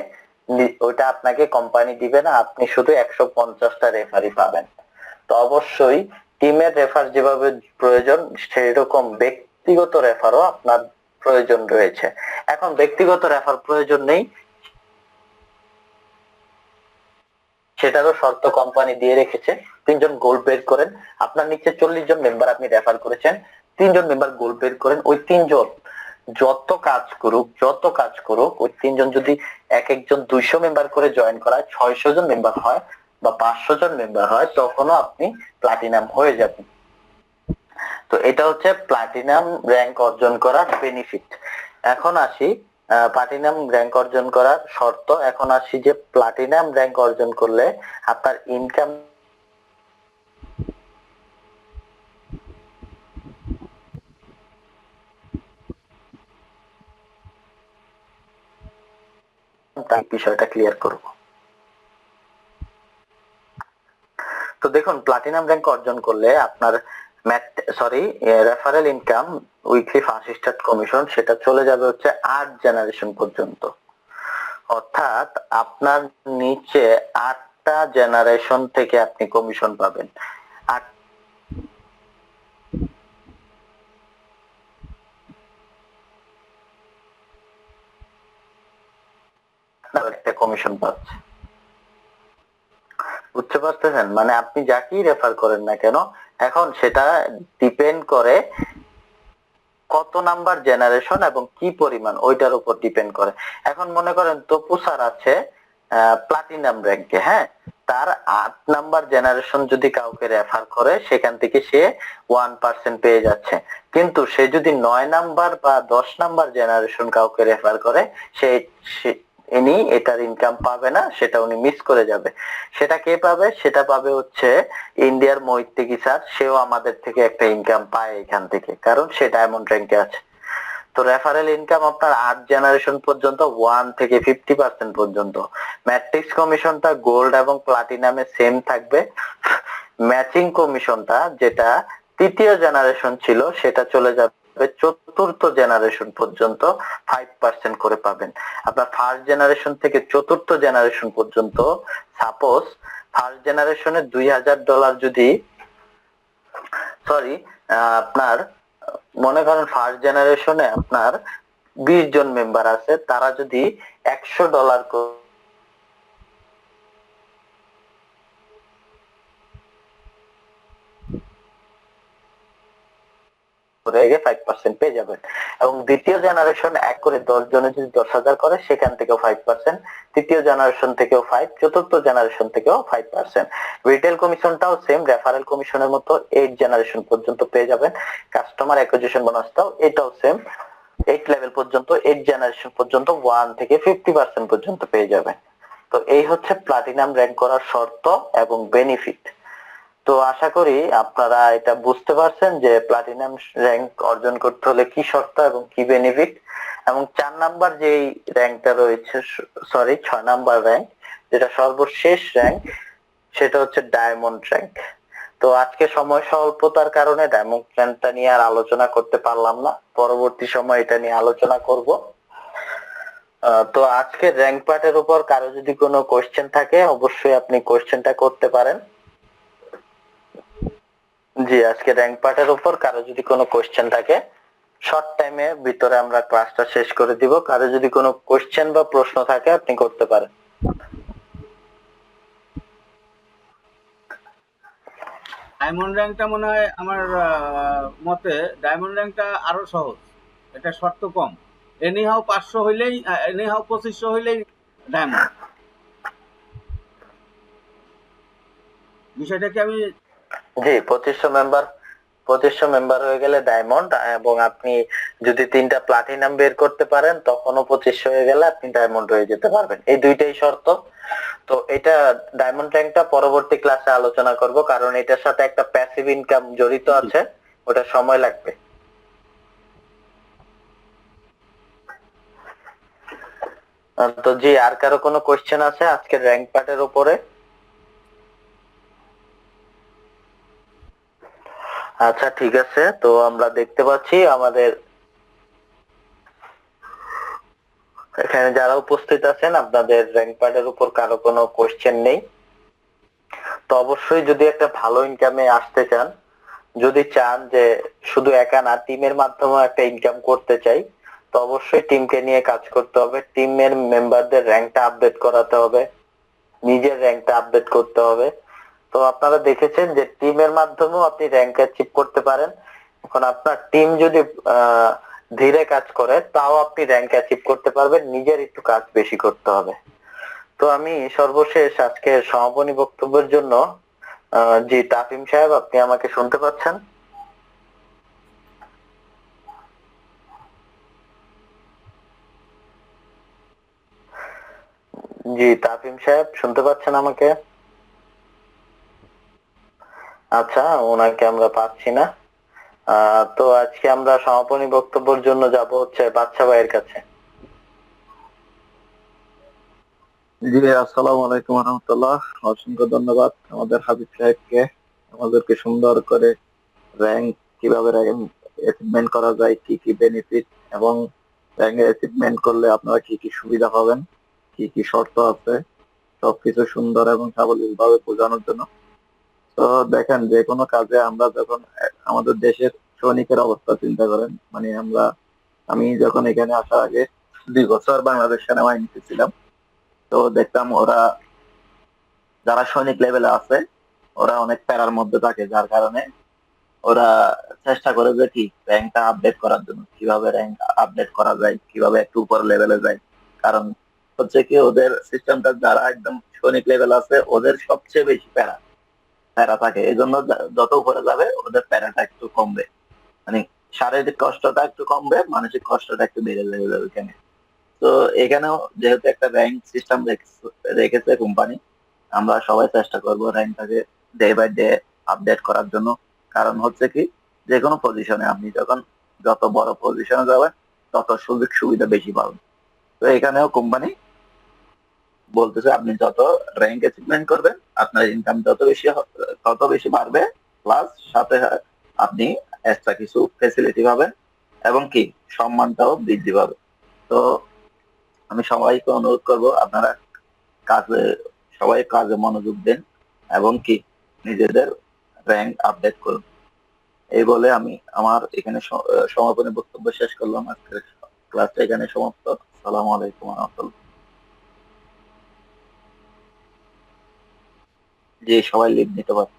ওইটা আপনাকে কোম্পানি দিবে না, আপনি শুধু 150টা রেফারই পাবেন। তো অবশ্যই টিমের রেফার যেভাবে প্রয়োজন, সেই রকম ব্যক্তিগত রেফারও আপনার প্রয়োজন রয়েছে। এখন ব্যক্তিগত রেফার প্রয়োজন নেই, সেটারও শর্ত কোম্পানি দিয়ে রেখেছে। 3 জন গোল বের করেন, আপনার নিচে 40 জন মেম্বার আপনি রেফার করেছেন, 3 জন মেম্বার গোল বের করেন। ওই 3 জন যত কাজ করুক, ওই 3 জন যদি এক একজন 200 মেম্বার করে জয়েন করায় 600 জন মেম্বার হয় বা 500 জন মেম্বার হয়, তখনও আপনি প্লাটিনাম হয়ে যাবেন। তো এটা হচ্ছে প্লাটিনাম র্যাঙ্ক অর্জন করার বেনিফিট। এখন আসি প্লাটিনাম র্যাঙ্ক অর্জন করার শর্ত। এখন আসি যে প্লাটিনাম র্যাঙ্ক অর্জন করলে আপনার ইনকাম বিষয়টা ক্লিয়ার করব। তো দেখুন, প্লাটিনাম র্যাঙ্ক অর্জন করলে আপনার referral income, weekly first start commission, সেটা চলে যাবে হচ্ছে 8 জেনারেশন পর্যন্ত। অর্থাৎ আপনার নিচে 8টা জেনারেশন থেকে আপনি কমিশন পাবেন। একটা কমিশন পাচ্ছে, বুঝতে পারতেছেন? মানে আপনি যাকেই রেফার করেন না কেন, এখন সেটা ডিপেন্ড করে কত নাম্বার জেনারেশন এবং কি পরিমাণ, ওইটার উপর ডিপেন্ড করে। এখন মনে করেন তপু স্যার আছে প্লাটিনাম র্যাঙ্কে, হ্যাঁ, তার 8 নাম্বার জেনারেশন যদি কাউকে রেফার করে, সেখান থেকে সে 1% পেয়ে যাচ্ছে। কিন্তু সে যদি 9 নাম্বার বা 10 নাম্বার জেনারেশন কাউকে রেফার করে, সে ইনি এটার ইনকাম পাবে না, সেটা উনি মিস করে যাবে। সেটা কে পাবে? সেটা পাবে হচ্ছে ইন্ডিয়ার মৈত্রী স্যার, সেও আমাদের থেকে একটা ইনকাম পায় এখান থেকে, কারণ সে ডায়মন্ড র্যাঙ্কে আছে। তো রেফারেল ইনকাম আপনার 8 জেনারেশন পর্যন্ত 1 থেকে 50% পর্যন্ত। ম্যাট্রিক্স কমিশনটা গোল্ড এবং প্লাটিনামে সেম থাকবে। ম্যাচিং কমিশনটা যেটা 3য় জেনারেশন ছিল, সেটা চলে যাবে 4র্থ জেনারেশন পর্যন্ত 5% করে পাবেন। আপনার ফার্স্ট জেনারেশন থেকে 4র্থ জেনারেশন পর্যন্ত, সাপোজ ফার্স্ট জেনারেশনে $2000 যদি আপনার মনে করেন ফার্স্ট জেনারেশনে আপনার 20 জন মেম্বার আছে, তারা যদি $100 করে 5% পেয়ে যাবেন। এবং দ্বিতীয় জেনারেশন এক করে 10 জনে যদি 10,000 করে, সেখান থেকেও 5%, তৃতীয় জেনারেশন থেকেও 5, চতুর্থ জেনারেশন থেকেও 5%। রিটেল কমিশনটাও সেম, রেফারেল কমিশনের মতো 8 জেনারেশন পর্যন্ত পেয়ে যাবেন। কাস্টমার অ্যাকুইজিশন বোনাসটাও এটাও সেম, 8 লেভেল পর্যন্ত, 8 জেনারেশন পর্যন্ত 1 থেকে 50% পর্যন্ত পেয়ে যাবেন। তো এই হচ্ছে প্লাটিনাম র্যাঙ্ক করার শর্ত এবং বেনিফিট। তো আশা করি আপনারা এটা বুঝতে পারছেন যে প্লাটিনাম র্যাঙ্ক অর্জন করতে হলে কি শর্ত এবং কি বেনিফিট। এবং 4 নাম্বার যেই র্যাঙ্কটা রয়েছে, 6 নাম্বার র্যাঙ্ক, যেটা সর্বশেষ র্যাঙ্ক, সেটা হচ্ছে ডায়মন্ড র্যাঙ্ক। তো আজকে সময় স্বল্পতার কারণে ডায়মন্ড র্যাঙ্কটা নিয়ে আর আলোচনা করতে পারলাম না, পরবর্তী সময় এটা নিয়ে আলোচনা করব। তো আজকে র্যাঙ্ক পার্টের উপর কারো যদি কোনো কোশ্চেন থাকে, অবশ্যই আপনি কোশ্চেনটা করতে পারেন। জি, আজকে র্যাঙ্ক পার্টের উপর কারো যদি কোনো কোশ্চেন থাকে, শর্ট টাইমের ভিতরে আমরা ক্লাসটা শেষ করে দিব। কারো যদি কোনো কোশ্চেন বা প্রশ্ন থাকে, আপনি করতে পারেন। ডায়মন্ড র্যাঙ্কটা মনে হয় আমার মতে ডায়মন্ড র্যাঙ্কটা আরো সহজ, এটা শর্ত কম। এনিহাও 500 হইলেই, এনিহাও 2500 হইলেই ডায়মন্ড। বিষয়টা কি আমি জি, 2500 মেম্বার হয়ে গেলে ডায়মন্ড, এবং আপনি যদি 3টা প্লাটিনাম বের করতে পারেন তখনও 2500 হয়ে গেলে আপনি ডায়মন্ড হয়ে যেতে পারবেন। এই দুইটাই শর্ত। তো এটা ডায়মন্ড র্যাঙ্কটা পরবর্তী ক্লাসে আলোচনা করব, কারণ এটার সাথে একটা প্যাসিভ ইনকাম জড়িত আছে, ওটা সময় লাগবে। তো জি, আর কারো কোনো কোশ্চেন আছে আজকের র্যাঙ্ক পার্টের উপরে? আচ্ছা ঠিক আছে, তো আমরা দেখতে পাচ্ছি আমাদের এখানে যারা উপস্থিত আছেন আপনাদের র্যাঙ্ক পার্টের উপর কারো কোনো কোশ্চেন নেই। তো অবশ্যই যদি একটা ভালো ইনকামে আসতে চান, যদি চান যে শুধু একা না টিমের মাধ্যমে একটা ইনকাম করতে চাই, তো অবশ্যই টিমকে নিয়ে কাজ করতে হবে, টিমের মেম্বারদের র্যাঙ্কটা আপডেট করাতে হবে, নিজের র্যাঙ্কটা আপডেট করতে হবে। তো আপনারা দেখেছেন যে টিমের মাধ্যমেও আপনি র্যাঙ্ক অ্যাচিভ করতে পারেন। এখন আপনার টিম যদি ধীরে কাজ করে তাও আপনি র্যাঙ্ক অ্যাচিভ করতে পারবেন, নিজের একটু কাজ বেশি করতে হবে। তো আমি সর্বশেষ আজকে সমাপনী বক্তব্যের জন্য জি তাফিম সাহেব, আপনি আমাকে শুনতে পাচ্ছেন? জি তাফিম সাহেব শুনতে পাচ্ছেন আমাকে? আচ্ছা, ওনাকে আমরা পাচ্ছি না। তো আজকে আমরা সমাপনী বক্তব্যের জন্য যাব হচ্ছে বাদশা ভাইয়ের কাছে। জি, আসসালামু আলাইকুম রহমতুল্লাহ। অসংখ্য ধন্যবাদ আমাদের হাবিব সাহেবকে, আমাদেরকে সুন্দর করে র্যাঙ্ক কিভাবে অ্যাচিভমেন্ট করা যায়, কি কি বেনিফিট, এবং র্যাঙ্ক অ্যাচিভমেন্ট করলে আপনারা কি কি সুবিধা পাবেন, কি কি শর্ত আছে, সবকিছু সুন্দর এবং সাবলীল ভাবে বোঝানোর জন্য। তো দেখেন, যে কোনো কাজে আমরা যখন আমাদের দেশের সৈনিকের অবস্থা চিন্তা করেন, মানে আমি যখন এখানে আসার আগে 2 বছর বাংলাদেশ সেনাবাহিনীতে ছিলাম, তো দেখতাম ওরা যারা সৈনিক লেভেলে আছে ওরা অনেক প্যারার মধ্যে থাকে, যার কারণে ওরা চেষ্টা করে যে কি র্যাঙ্কটা আপডেট করার জন্য, কিভাবে র্যাঙ্ক আপডেট করা যায়, কিভাবে একটু উপর লেভেলে যায়। কারণ হচ্ছে কি, ওদের সিস্টেমটা যারা একদম সৈনিক লেভেল আছে ওদের সবচেয়ে বেশি প্যারা প্যারা থাকে, এই জন্য যত উপরে যাবে ওদের প্যারাটা একটু কমবে, মানে শারীরিক কষ্টটা একটু কমবে, মানসিক কষ্টটা একটু বেড়ে যাবে ওইখানে। তো এখানেও যেহেতু একটা র্যাঙ্ক সিস্টেম রেখেছে কোম্পানি, আমরা সবাই চেষ্টা করব র্যাঙ্কটাকে ডে বাই ডে আপডেট করার জন্য। কারণ হচ্ছে কি, যে কোনো পজিশনে আপনি যখন যত বড় পজিশনে যাবেন তত সুযোগ সুবিধা বেশি পাবেন। তো এখানেও কোম্পানি বলতেছে আপনি যত র্যাঙ্ক অ্যাচিভমেন্ট করবেন আপনার ইনকাম তত বেশি বাড়বে, প্লাস সাথে আপনি এক্সট্রা কিছু ফেসিলিটি পাবেন এবং কি সম্মানটাও বৃদ্ধি পাবে। তো আমি সবাইকে অনুরোধ করব আপনারা কাজে সবাই কাজে মনোযোগ দেন এবং কি নিজেদের র্যাঙ্ক আপডেট করুন। এই বলে আমি আমার এখানে সমাপনী বক্তব্য শেষ করলাম। আজকের ক্লাসটা এখানে সমাপ্ত। আসসালামু আলাইকুম ওয়া রাহমাতুল্লাহ। জি, সবাই লিভ নিতে পারে।